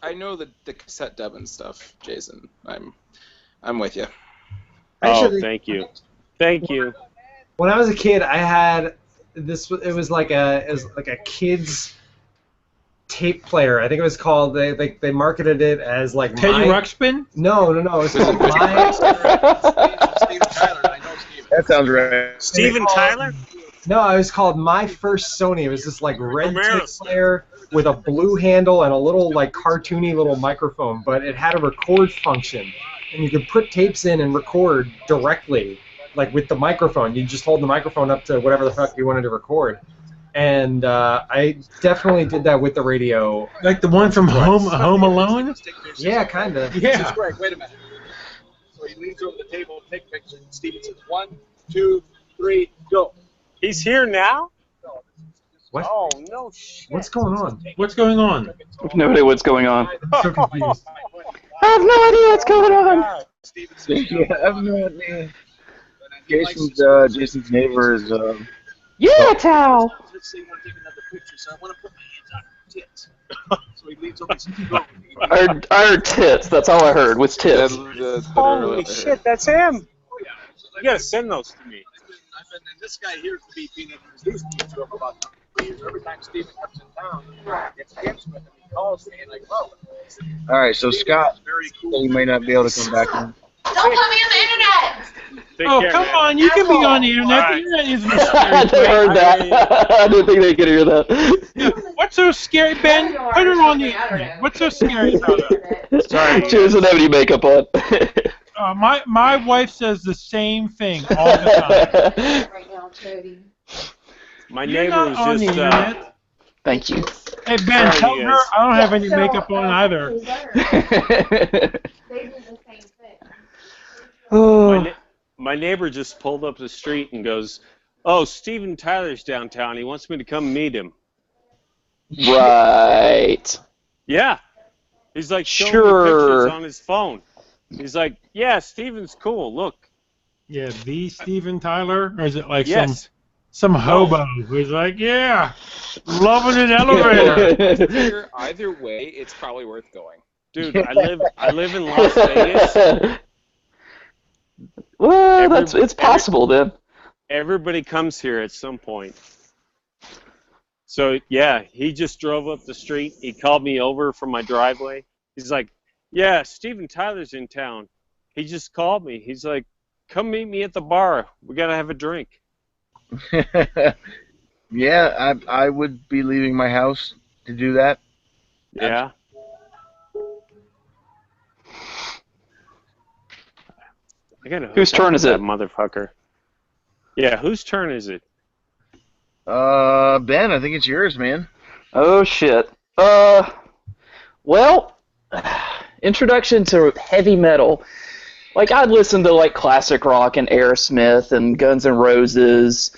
I know the cassette dubbing stuff, Jason. I'm with you. Oh, thank you. When I was a kid, I had this. It was like a kids tape player. I think it was called. They marketed it as like Teddy Ruxpin? No. It was called my. Steven Tyler. I know Steven. That sounds right. Steven Tyler? No, it was called My First Sony. It was this like red tape Romero's. player with a blue handle and a little like cartoony little microphone, but it had a record function, and you could put tapes in and record directly, like with the microphone. You just hold the microphone up to whatever the fuck you wanted to record. And I definitely did that with the radio. Like the one from Home Alone? Yeah, kind of. Says, Greg, wait a minute. So he leans over the table and takes pictures, and Steven says, 1, 2, 3, go. He's here now? What? Oh, no shit. What's going on? What's going on? I have no idea what's going on. I'm so confused. I have no idea what's going on. Steven says, Yeah, I have no idea. Jason's neighbor is. Yeah, Tao. Let's say you want to take another picture, so I want to put my hands on her tits. So he leans over and says, go. I heard tits. That's all I heard was tits. Holy shit, that's him. You gotta send those to me. And this guy here is being introduced to me for about 3 years. Every time Steven comes in town, gets tips with him, he calls me and I go. All right, so Scott, you may not be able to come back in. Don't put me on the internet! Take Oh, care, come man. on, you can be on the internet. All The right. internet isn't a I scary place. heard that. I didn't think they could hear that. Yeah, what's so scary, Ben? Put her on the internet. What's so scary about it? Sorry. She doesn't have any makeup on. My wife says the same thing all the time. Right now, Cody. My You're neighbor not was on the just internet. Thank you. Hey, Ben, Sorry, tell you her guys. I don't have any makeup on either. They do the same thing. my neighbor just pulled up the street and goes, "Oh, Steven Tyler's downtown. He wants me to come meet him." Right. Yeah. He's like showing me Sure. pictures on his phone. He's like, "Yeah, Steven's cool. Look." Yeah, the Steven Tyler? Or is it like Yes. some hobo who's like, yeah, loving an elevator? Figure either way, it's probably worth going. Dude, I live in Las Vegas. Well, it's possible then. Everybody comes here at some point. So, yeah, he just drove up the street. He called me over from my driveway. He's like, "Yeah, Steven Tyler's in town." He just called me. He's like, "Come meet me at the bar. We got to have a drink." Yeah, I would be leaving my house to do that. Yeah. I gotta hook Whose up turn with is it? that motherfucker. Yeah, whose turn is it? Ben, I think it's yours, man. Oh shit. Well, introduction to heavy metal. Like I'd listen to like classic rock and Aerosmith and Guns N' Roses,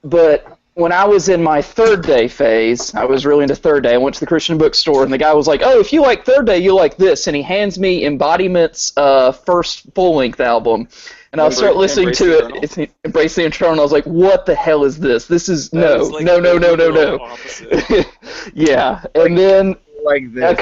but when I was in my Third Day phase, I was really into Third Day. I went to the Christian bookstore and the guy was like, "Oh, if you like Third Day, you like this," and he hands me Embodiment's first full-length album. And I'll start listening to it. It's Embrace the Internal. And I was like, "What the hell is this? This is no. Yeah, and then Like this.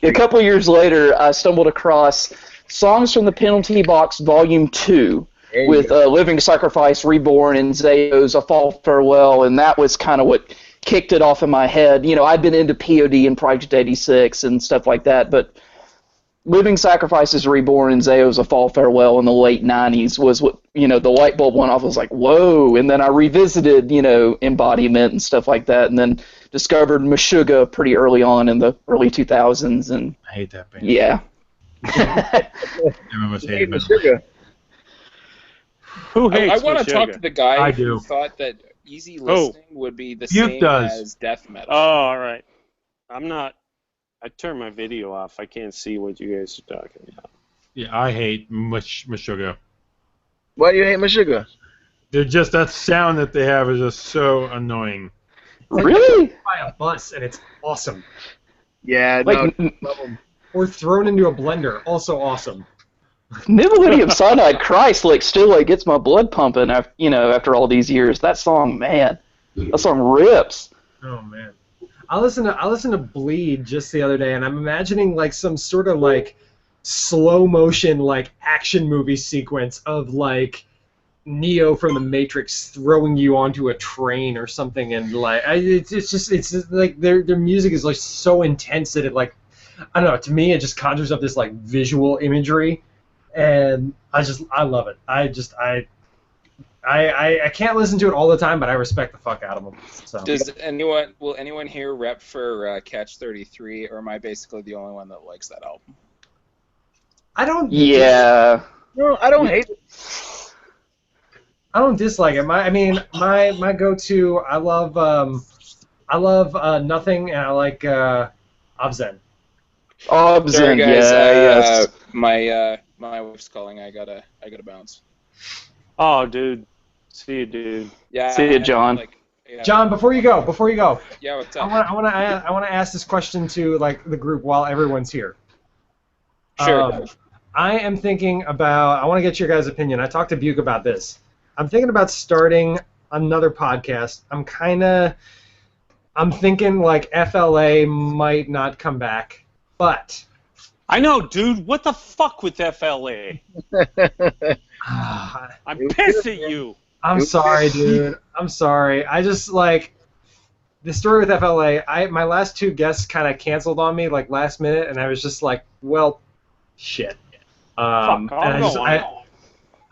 a couple years later, I stumbled across Songs from the Penalty Box Volume 2 with Living Sacrifice, Reborn, and Zayo's A Fall Farewell, and that was kind of what kicked it off in my head. You know, I'd been into POD and Project 86 and stuff like that, but Living Sacrifices, Reborn, and Zayo's A Fall Farewell in the late 90s was what, you know, the light bulb went off. I was like, whoa, and then I revisited, you know, Embodiment and stuff like that, and then discovered Meshuggah pretty early on in the early 2000s, and I hate that band. yeah. Everyone must hate it. Who hates I want to Meshuggah? talk to the guy I who do. thought that easy listening would be the Butte same does. as death metal. Oh, all right. I'm not. I turned my video off. I can't see what you guys are talking about. Yeah, I hate Meshuggah. Why do you hate Meshuggah? They're just, that sound that they have is just so annoying. Really? By a bus, and it's awesome. Yeah, Like, no. Or thrown into a blender, also awesome. Nibelungium Cyanide, Christ, like still like gets my blood pumping after, you know, after all these years. That song, man, that song rips. Oh man, I listened to Bleed just the other day, and I'm imagining like some sort of like slow motion like action movie sequence of like Neo from the Matrix throwing you onto a train or something, and like it's just like their music is like so intense that it like I don't know, to me it just conjures up this like visual imagery, and I love it. I can't listen to it all the time, but I respect the fuck out of them. So. Will anyone here rep for Catch 33, or am I basically the only one that likes that album? I don't. Yeah. No, I don't hate it. I don't dislike it. My go-to. I love Nothing, and I like Obscene. Obscene, Sorry guys, yes. my wife's calling. I gotta bounce. Oh, dude. See you, dude. Yeah. See you, John. John, before you go. Yeah, what's up? I want to ask this question to like the group while everyone's here. Sure. I am thinking about. I want to get your guys' opinion. I talked to Buke about this. I'm thinking about starting another podcast. I'm thinking like FLA might not come back, but I know, dude. What the fuck with FLA? I'm pissed at you. I'm sorry, dude. I'm sorry. I just like the story with FLA. My last two guests kind of canceled on me like last minute, and I was just like, well, shit. Fuck,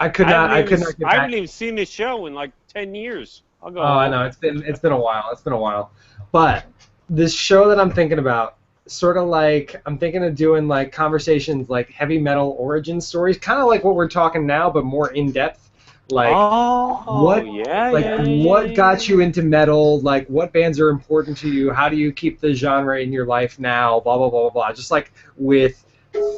I could not get back. I haven't even seen this show in like 10 years. I'll go. Oh, I know. It's been a while. But this show that I'm thinking about, sort of like I'm thinking of doing like conversations like heavy metal origin stories, kind of like what we're talking now, but more in depth. Like what got you into metal? Like what bands are important to you? How do you keep the genre in your life now? Blah blah blah blah blah. Just like with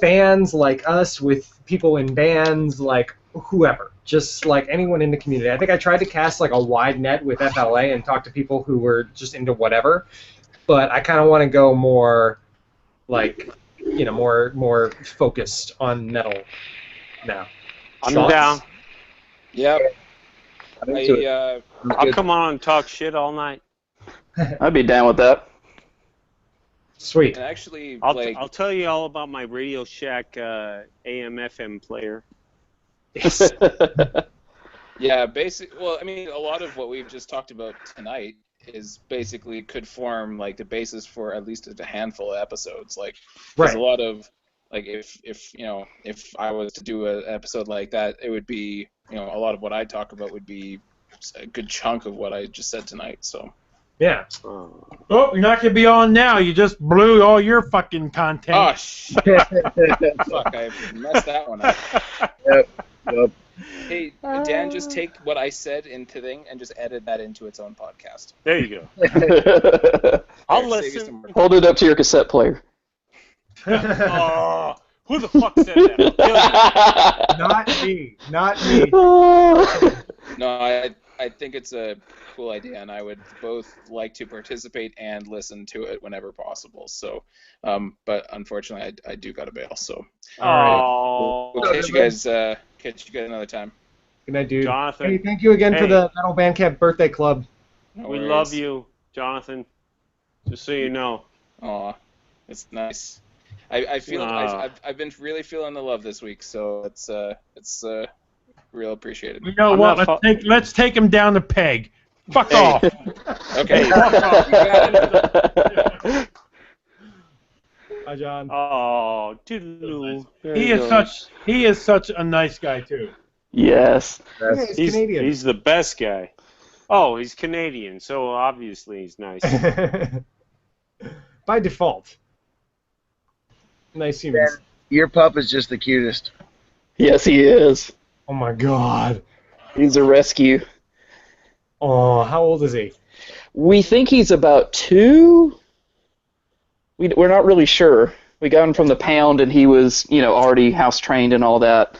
fans like us, with people in bands, like whoever, just like anyone in the community. I think I tried to cast like a wide net with FLA and talk to people who were just into whatever, but I kind of want to go more like, more focused on metal now. I'm down. Yep. I'll come on and talk shit all night. I'd be down with that. Sweet. And actually, I'll tell you all about my Radio Shack AM/FM player. Yeah, well, I mean, a lot of what we've just talked about tonight is basically could form like the basis for at least a handful of episodes. Like, there's a lot of like if I was to do an episode like that, it would be a lot of what I talk about would be a good chunk of what I just said tonight. So. Yeah. Oh, you're not gonna be on now. You just blew all your fucking content. Oh shit! Fuck, I messed that one up. Yep. Hey, Dan, just take what I said into thing and just edit that into its own podcast. There you go. I'll listen. Hold it up to your cassette player. Oh, who the fuck said that? I'll kill you. Not me. No, I think it's a cool idea, and I would both like to participate and listen to it whenever possible. So, but unfortunately, I do gotta bail. So, all right, we'll catch you guys another time. Good night, dude. Jonathan. Hey, thank you again for the Metal Bandcamp birthday club. No we worries. love you, Jonathan. Just so you know. Aw, it's nice. I feel I've been really feeling the love this week, so it's real appreciated. You know what? Let's take him down the peg. Fuck off. Okay. Hi, John. Oh, toodaloo. He is such a nice guy too. Yes. He's Canadian. He's the best guy. Oh, he's Canadian, so obviously he's nice. By default. Nice humans. Your pup is just the cutest. Yes, he is. Oh my god. He's a rescue. Oh, how old is he? We think he's about 2. We're not really sure. We got him from the pound, and he was, already house trained and all that.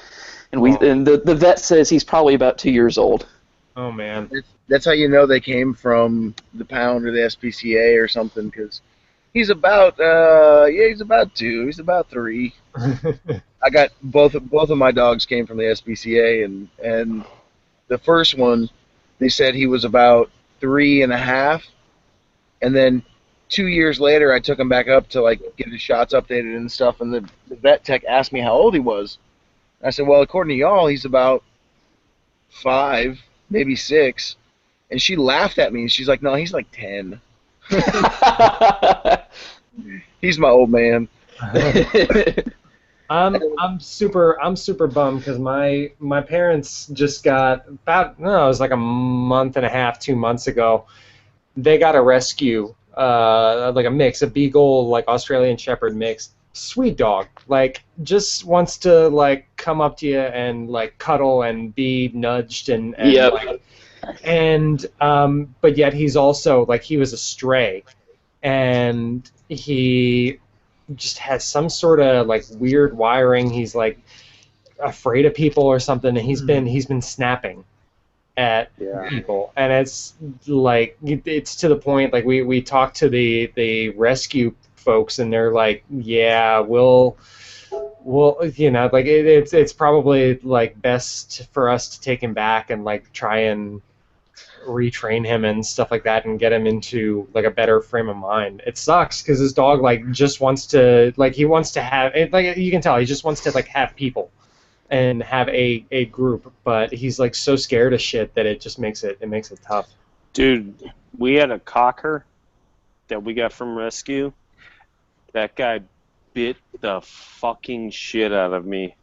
And the vet says he's probably about 2 years old. Oh man. That's how you know they came from the pound or the SPCA or something, because he's about 2. He's about 3. I got both of my dogs came from the SPCA, and the first one, they said he was about 3.5, and then 2 years later, I took him back up to get his shots updated and stuff, and the vet tech asked me how old he was. I said, well, according to y'all, he's about 5, maybe 6, and she laughed at me, and she's like, no, he's like 10. He's my old man. I'm super bummed because my parents just got about, no, it was like a month and a half, 2 months ago. They got a rescue, like a mix, a beagle, like Australian Shepherd mix. Sweet dog, like just wants to like come up to you and like cuddle and be nudged and Yep. like, and but yet he's also like, he was a stray, and he just has some sort of like weird wiring. He's like afraid of people or something, and he's been snapping at people, and it's like, it's to the point like we talked to the rescue folks, and they're like, yeah, we'll you know, like it's probably like best for us to take him back and like try and retrain him and stuff like that and get him into like a better frame of mind. It sucks because this dog like just wants to, like, he wants to have it, like you can tell he just wants to like have people and have a group, but he's like so scared of shit that it just makes it tough. Dude, we had a cocker that we got from rescue. That guy bit the fucking shit out of me.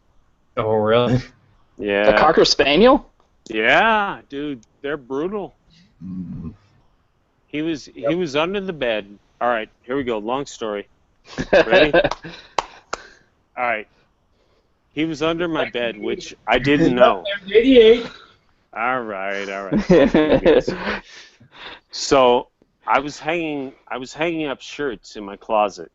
Oh, really? Yeah. A Cocker Spaniel? Yeah, dude, they're brutal. He was under the bed. All right, here we go. Long story. Ready? All right. He was under my bed, which I didn't know. 88. All right. So I was hanging up shirts in my closet.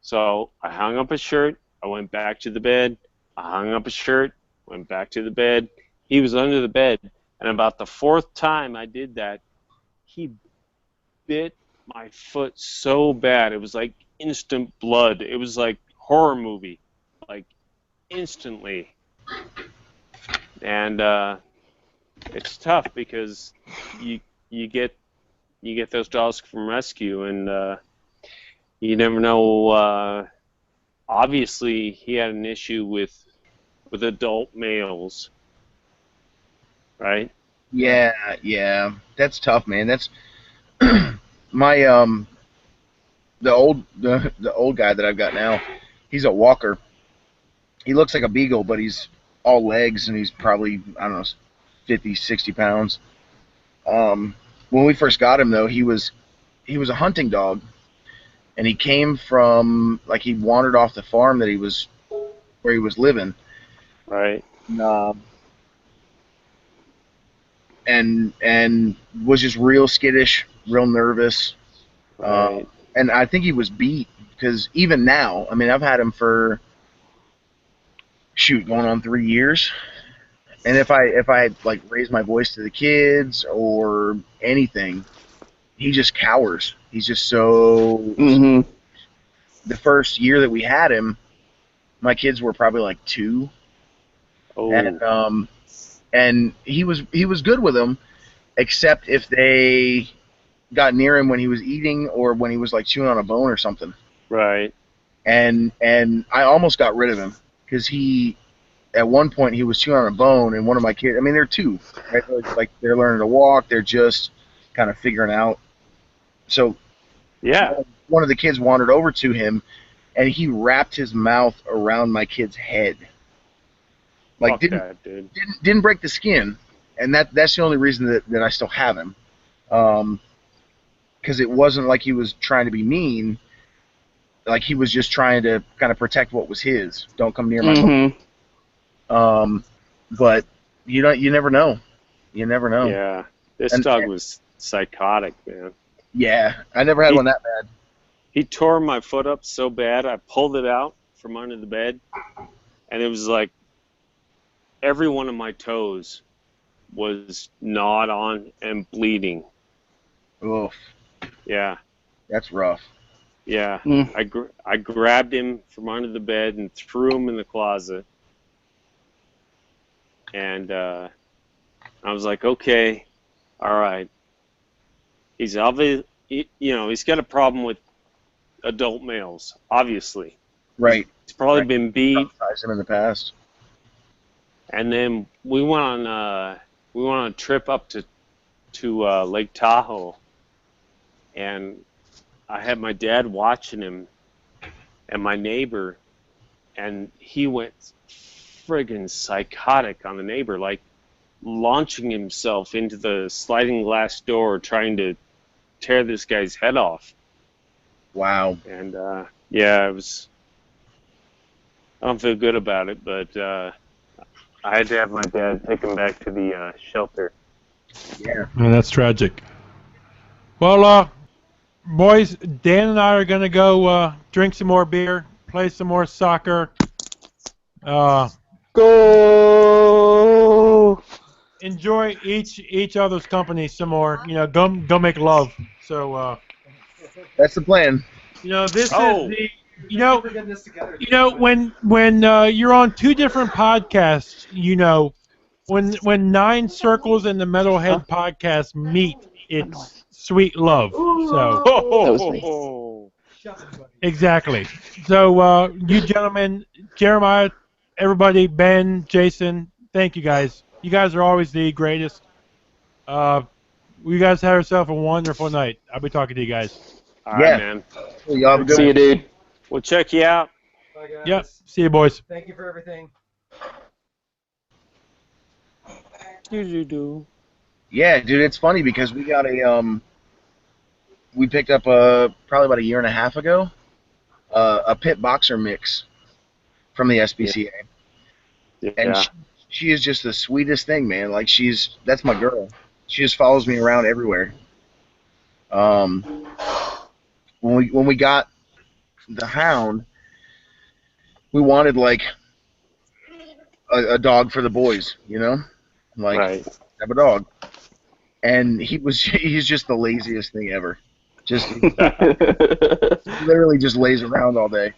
So I hung up a shirt. I went back to the bed. I hung up a shirt. Went back to the bed. He was under the bed, and about the 4th time I did that, he bit my foot so bad. It was like instant blood. It was like horror movie, like instantly. And it's tough because you get those dogs from rescue, and you never know. Obviously, he had an issue with adult males, right? Yeah, that's tough, man. That's my the old guy that I've got now. He's a walker. He looks like a beagle, but he's all legs, and he's probably, I don't know, 50, 60 pounds. When we first got him, though, he was a hunting dog, and he came from, like, he wandered off the farm where he was living. Right. And was just real skittish, real nervous. Right. And I think he was beat, because even now, I mean, I've had him for, going on 3 years. And if I like raise my voice to the kids or anything, he just cowers. He's just so. Mm-hmm. The first year that we had him, my kids were probably like 2. Oh. And he was good with them, except if they got near him when he was eating or when he was like chewing on a bone or something. Right. And I almost got rid of him because at one point he was chewing on a bone, and one of my kids, I mean, they're 2, right? Like they're learning to walk, they're just kind of figuring out. So yeah, one of the kids wandered over to him, and he wrapped his mouth around my kid's head. Like didn't break the skin, and that's the only reason that I still have him, because it wasn't like he was trying to be mean. Like he was just trying to kind of protect what was his. Don't come near my dog. But you never know. You never know. Yeah, this dog was psychotic, man. Yeah, I never had one that bad. He tore my foot up so bad, I pulled it out from under the bed, and it was like every one of my toes was gnawed on and bleeding. Oof. Yeah. That's rough. Yeah. I grabbed him from under the bed and threw him in the closet. And I was like, okay, all right. He's obviously, he's got a problem with adult males, obviously. Right. He's probably been beat. I've him in the past. And then we went on we went on a trip up to Lake Tahoe, and I had my dad watching him and my neighbor, and he went friggin' psychotic on the neighbor, like launching himself into the sliding glass door, trying to tear this guy's head off. Wow. And yeah, it was. I don't feel good about it, but I had to have my dad take him back to the shelter. Yeah. And that's tragic. Well, boys, Dan and I are going to go drink some more beer, play some more soccer. Go! Enjoy each other's company some more. You know, go make love. So, That's the plan. you know, this Oh. is the. You know, when you're on two different podcasts, you know, when Nine Circles and the Metalhead podcast meet, it's sweet love. So That was me. exactly. So you gentlemen, Jeremiah, everybody, Ben, Jason, thank you guys. You guys are always the greatest. You guys have yourself a wonderful night. I'll be talking to you guys. All right, Yeah. man. Well, y'all have a good See you, dude. We'll check you out. Bye, guys. Yep. See you, boys. Thank you for everything. Do. Yeah, dude, it's funny because we got we picked up probably about a year and a half ago, a pit boxer mix from the SPCA, Yeah. and she is just the sweetest thing, man. Like that's my girl. She just follows me around everywhere. When we got the Hound, we wanted like a dog for the boys, you know, like Right. have a dog. And he's just the laziest thing ever. Just literally just lays around all day.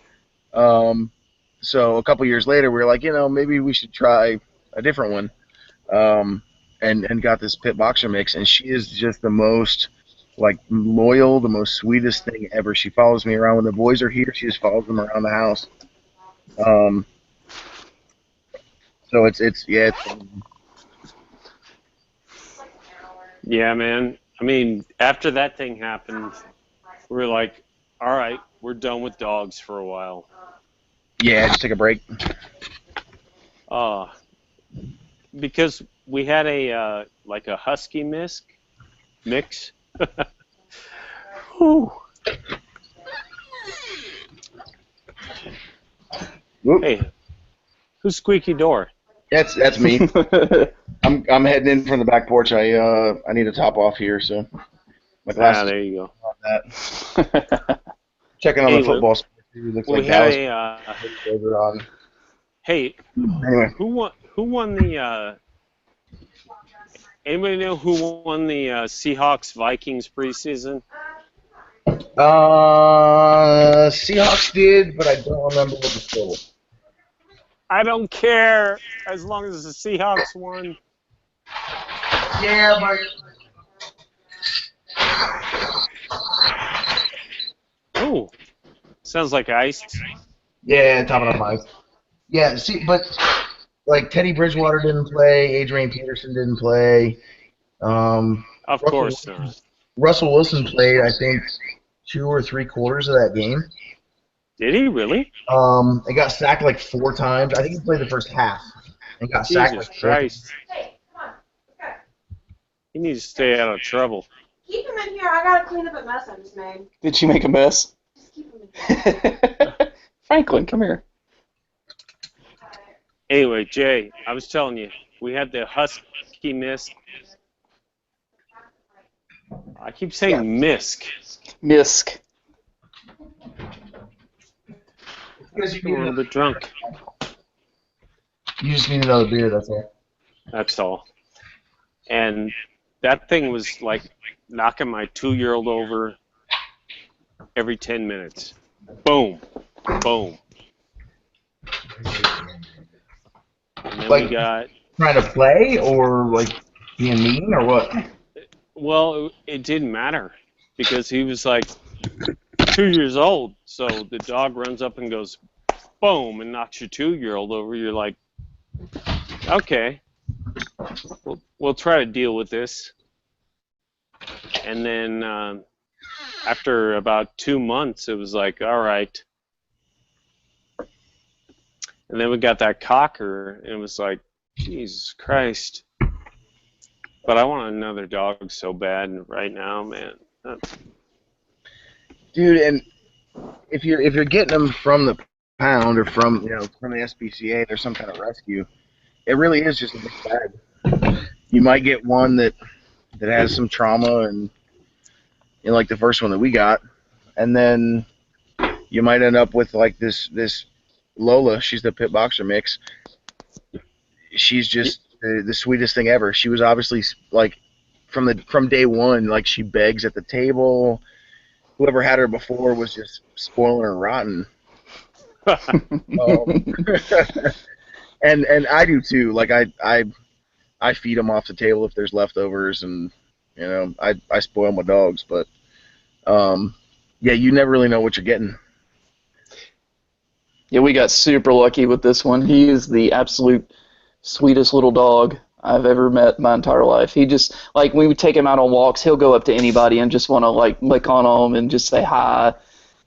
So a couple years later, we were like, you know, maybe we should try a different one. And got this pit boxer mix, and she is just the most like loyal, the most sweetest thing ever. She follows me around when the boys are here. She just follows them around the house. So it's Yeah, man. I mean, after that thing happened, we were like, all right, we're done with dogs for a while. yeah, just take a break. Because we had a like a husky mix. Whew. Whoop. Hey, who's squeaky door? That's me. I'm heading in from the back porch. I need to top off here, so my glasses. There you go. On that. Checking on the football score too. Looks like had Dallas over on. Hey, Anyway, who won the? Anybody know who won the Seahawks Vikings preseason? Seahawks did, but I don't remember what the score was. I don't care as long as the Seahawks won. Yeah, but Ooh, sounds like ice. yeah, top it up ice. Yeah, see, but like Teddy Bridgewater didn't play, Adrian Peterson didn't play. Of course not. Russell Wilson played, I think, 2 or 3 quarters of that game. Did he really? He got sacked like 4 times. I think he played the first half and got sacked Jesus like 4 times. Christ. Hey, come on. Let's go. He needs to stay out of trouble. Keep him in here. I gotta clean up a mess I just made. Did she make a mess? Just keep him in here. Franklin, come here. Anyway, Jay, I was telling you, we had the husky misk. I keep saying misk. Misk. Because I'm a little bit drunk. You just need another beer, that's all. That's all. And that thing was like knocking my 2-year-old over every 10 minutes. Boom. Boom. And then Like- we got, Trying to play or like being mean or what? well, it didn't matter because he was like 2 years old. So the dog runs up and goes boom and knocks your 2-year-old over. You're like, okay, we'll try to deal with this. And then after about 2 months, it was like, all right. And then we got that cocker, and it was like, Jesus Christ. But I want another dog so bad right now, man. Dude, and if you're getting them from the pound or from from the SPCA or some kind of rescue, it really is just a mixed bag. You might get one that has some trauma, and like the first one that we got, and then you might end up with like this Lola. She's the pit boxer mix. She's just the sweetest thing ever. She was obviously like from day one, like she begs at the table. Whoever had her before was just spoiling her rotten. And I do too. Like I feed them off the table if there's leftovers, and I spoil my dogs. But yeah, you never really know what you're getting. Yeah, we got super lucky with this one. He is the absolute sweetest little dog I've ever met in my entire life. He just, like, when we take him out on walks, he'll go up to anybody and just want to, like, lick on them and just say hi.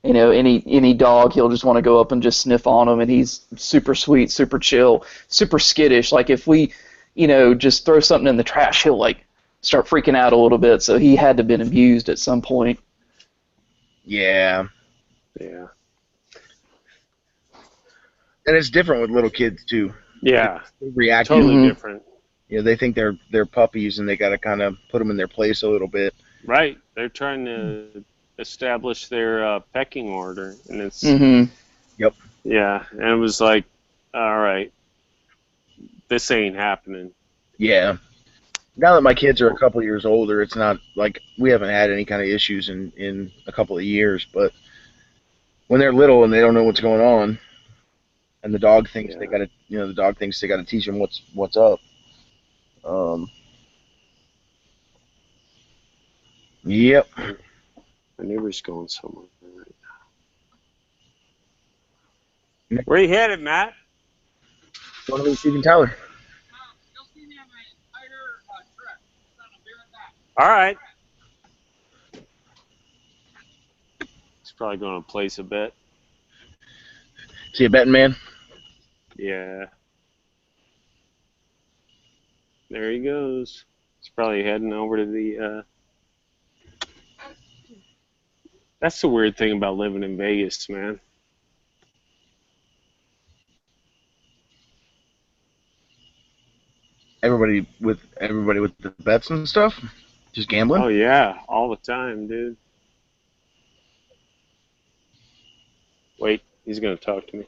Any dog, he'll just want to go up and just sniff on them, and he's super sweet, super chill, super skittish. Like, if we, just throw something in the trash, he'll, like, start freaking out a little bit, so he had to have been abused at some point. Yeah. Yeah. And it's different with little kids, too. Yeah. They react totally different. They think they're puppies, and they got to kind of put them in their place a little bit. Right. They're trying to establish their pecking order, and it's Yep. Yeah, and it was like, all right, this ain't happening. Yeah. Now that my kids are a couple years older, it's not like we haven't had any kind of issues in a couple of years. But when they're little and they don't know what's going on, and the dog thinks they got to, the dog thinks they got to teach them what's up. Yep. My neighbor's going somewhere right now. Where you headed, Matt? Want to be Steven Tyler? All right. He's probably going to place a bet. Is he a betting man? Yeah. There he goes. He's probably heading over to the... That's the weird thing about living in Vegas, man. Everybody with the bets and stuff? Just gambling? Oh, yeah. All the time, dude. Wait. He's going to talk to me.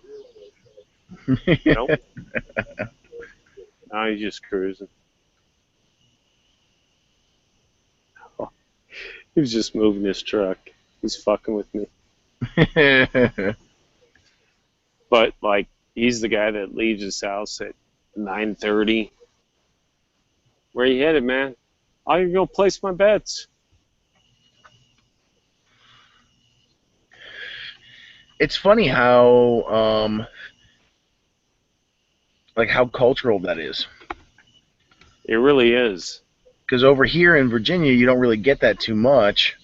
Nope. Now he's just cruising. Oh, he was just moving his truck. He's fucking with me. But, like, he's the guy that leaves his house at 9:30. Where you headed, man? I'm going to go place my bets. It's funny how how cultural that is. It really is. Because over here in Virginia, you don't really get that too much.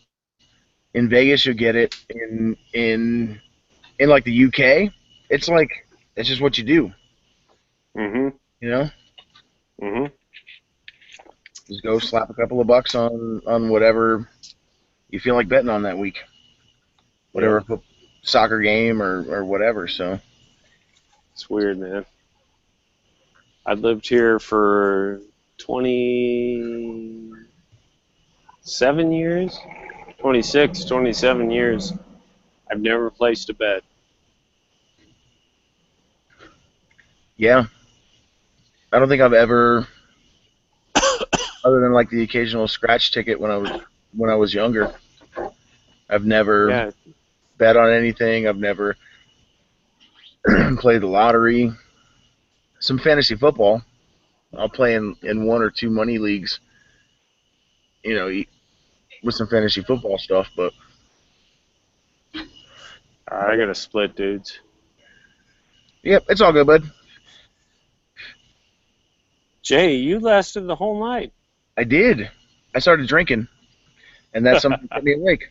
In Vegas, you'll get it. In like the UK, it's just what you do. Just go slap a couple of bucks on whatever you feel like betting on that week. Whatever soccer game or whatever. So it's weird, man. I lived here for 27 years. 26, 27 years. I've never placed a bet. Yeah. I don't think I've ever, other than like the occasional scratch ticket when I was younger, I've never bet on anything. I've never played the lottery. Some fantasy football. I'll play in one or two money leagues, with some fantasy football stuff, but I got to split, dudes. Yep, it's all good, bud. Jay, you lasted the whole night. I did. I started drinking, and that's something that kept me awake.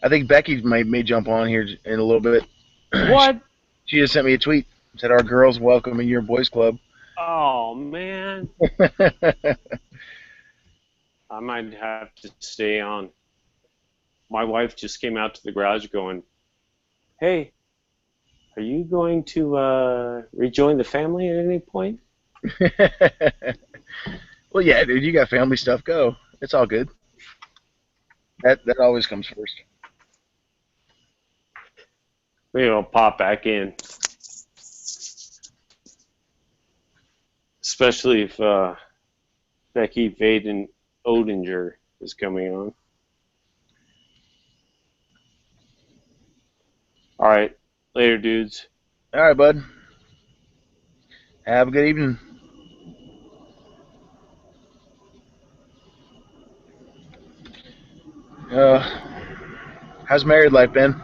I think Becky may jump on here in a little bit. What? She just sent me a tweet. Said our girls welcome in your boys club. Oh, man. I might have to stay on. My wife just came out to the garage going, hey, are you going to rejoin the family at any point? Well, yeah, dude, you got family stuff. Go. It's all good. That always comes first. Maybe I'll pop back in. Especially if Becky Vaden Odinger is coming on. All right. Later, dudes. All right, bud. Have a good evening. How's married life been?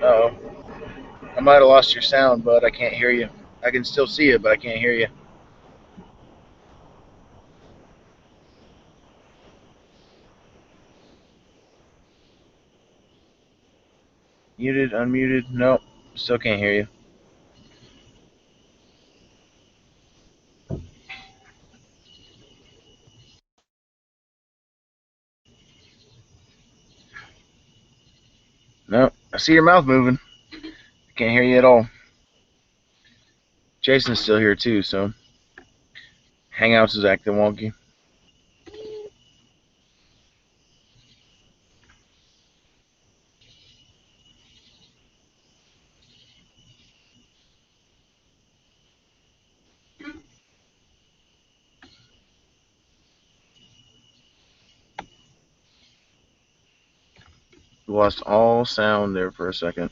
Uh-oh. I might have lost your sound, bud. I can't hear you. I can still see it, but I can't hear you. Muted, unmuted. Nope. Still can't hear you. Nope. I see your mouth moving. I can't hear you at all. Jason's still here too, so Hangouts is acting wonky. We lost all sound there for a second.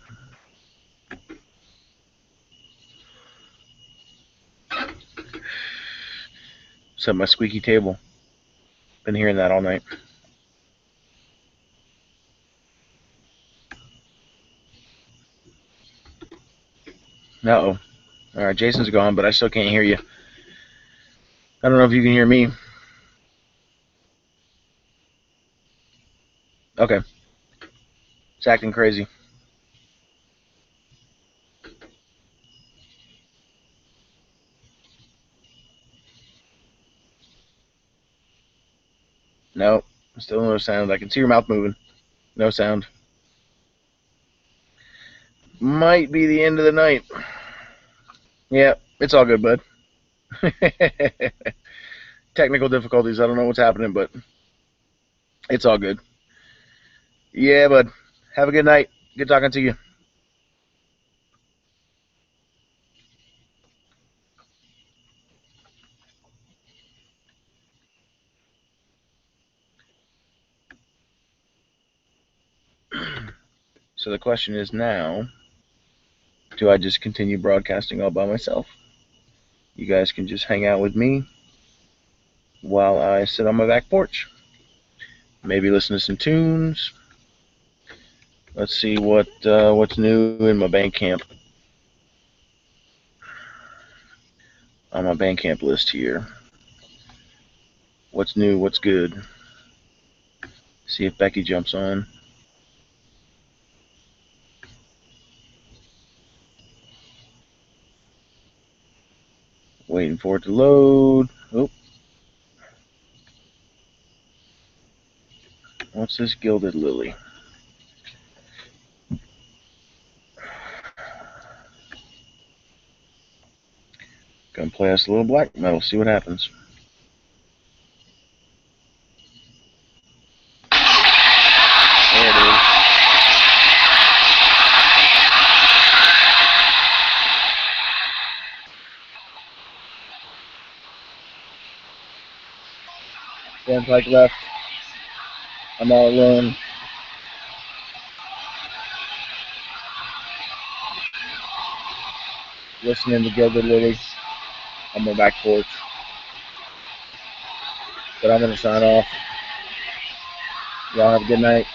Except my squeaky table. Been hearing that all night. Uh-oh. Alright, Jason's gone, but I still can't hear you. I don't know if you can hear me. Okay. It's acting crazy. No, still no sound. I can see your mouth moving. No sound. Might be the end of the night. Yeah, it's all good, bud. Technical difficulties. I don't know what's happening, but it's all good. Yeah, bud. Have a good night. Good talking to you. So the question is now, do I just continue broadcasting all by myself? You guys can just hang out with me while I sit on my back porch. Maybe listen to some tunes. Let's see what's new in my Bandcamp. On my Bandcamp list here. What's new, what's good. See if Becky jumps on. Waiting for it to load. Oh. What's this Gilded Lily? Gonna play us a little black metal, see what happens. There it is. Dan Pike left. I'm all alone. Listening to Gilded Lily on my back porch. But I'm going to sign off. Y'all have a good night.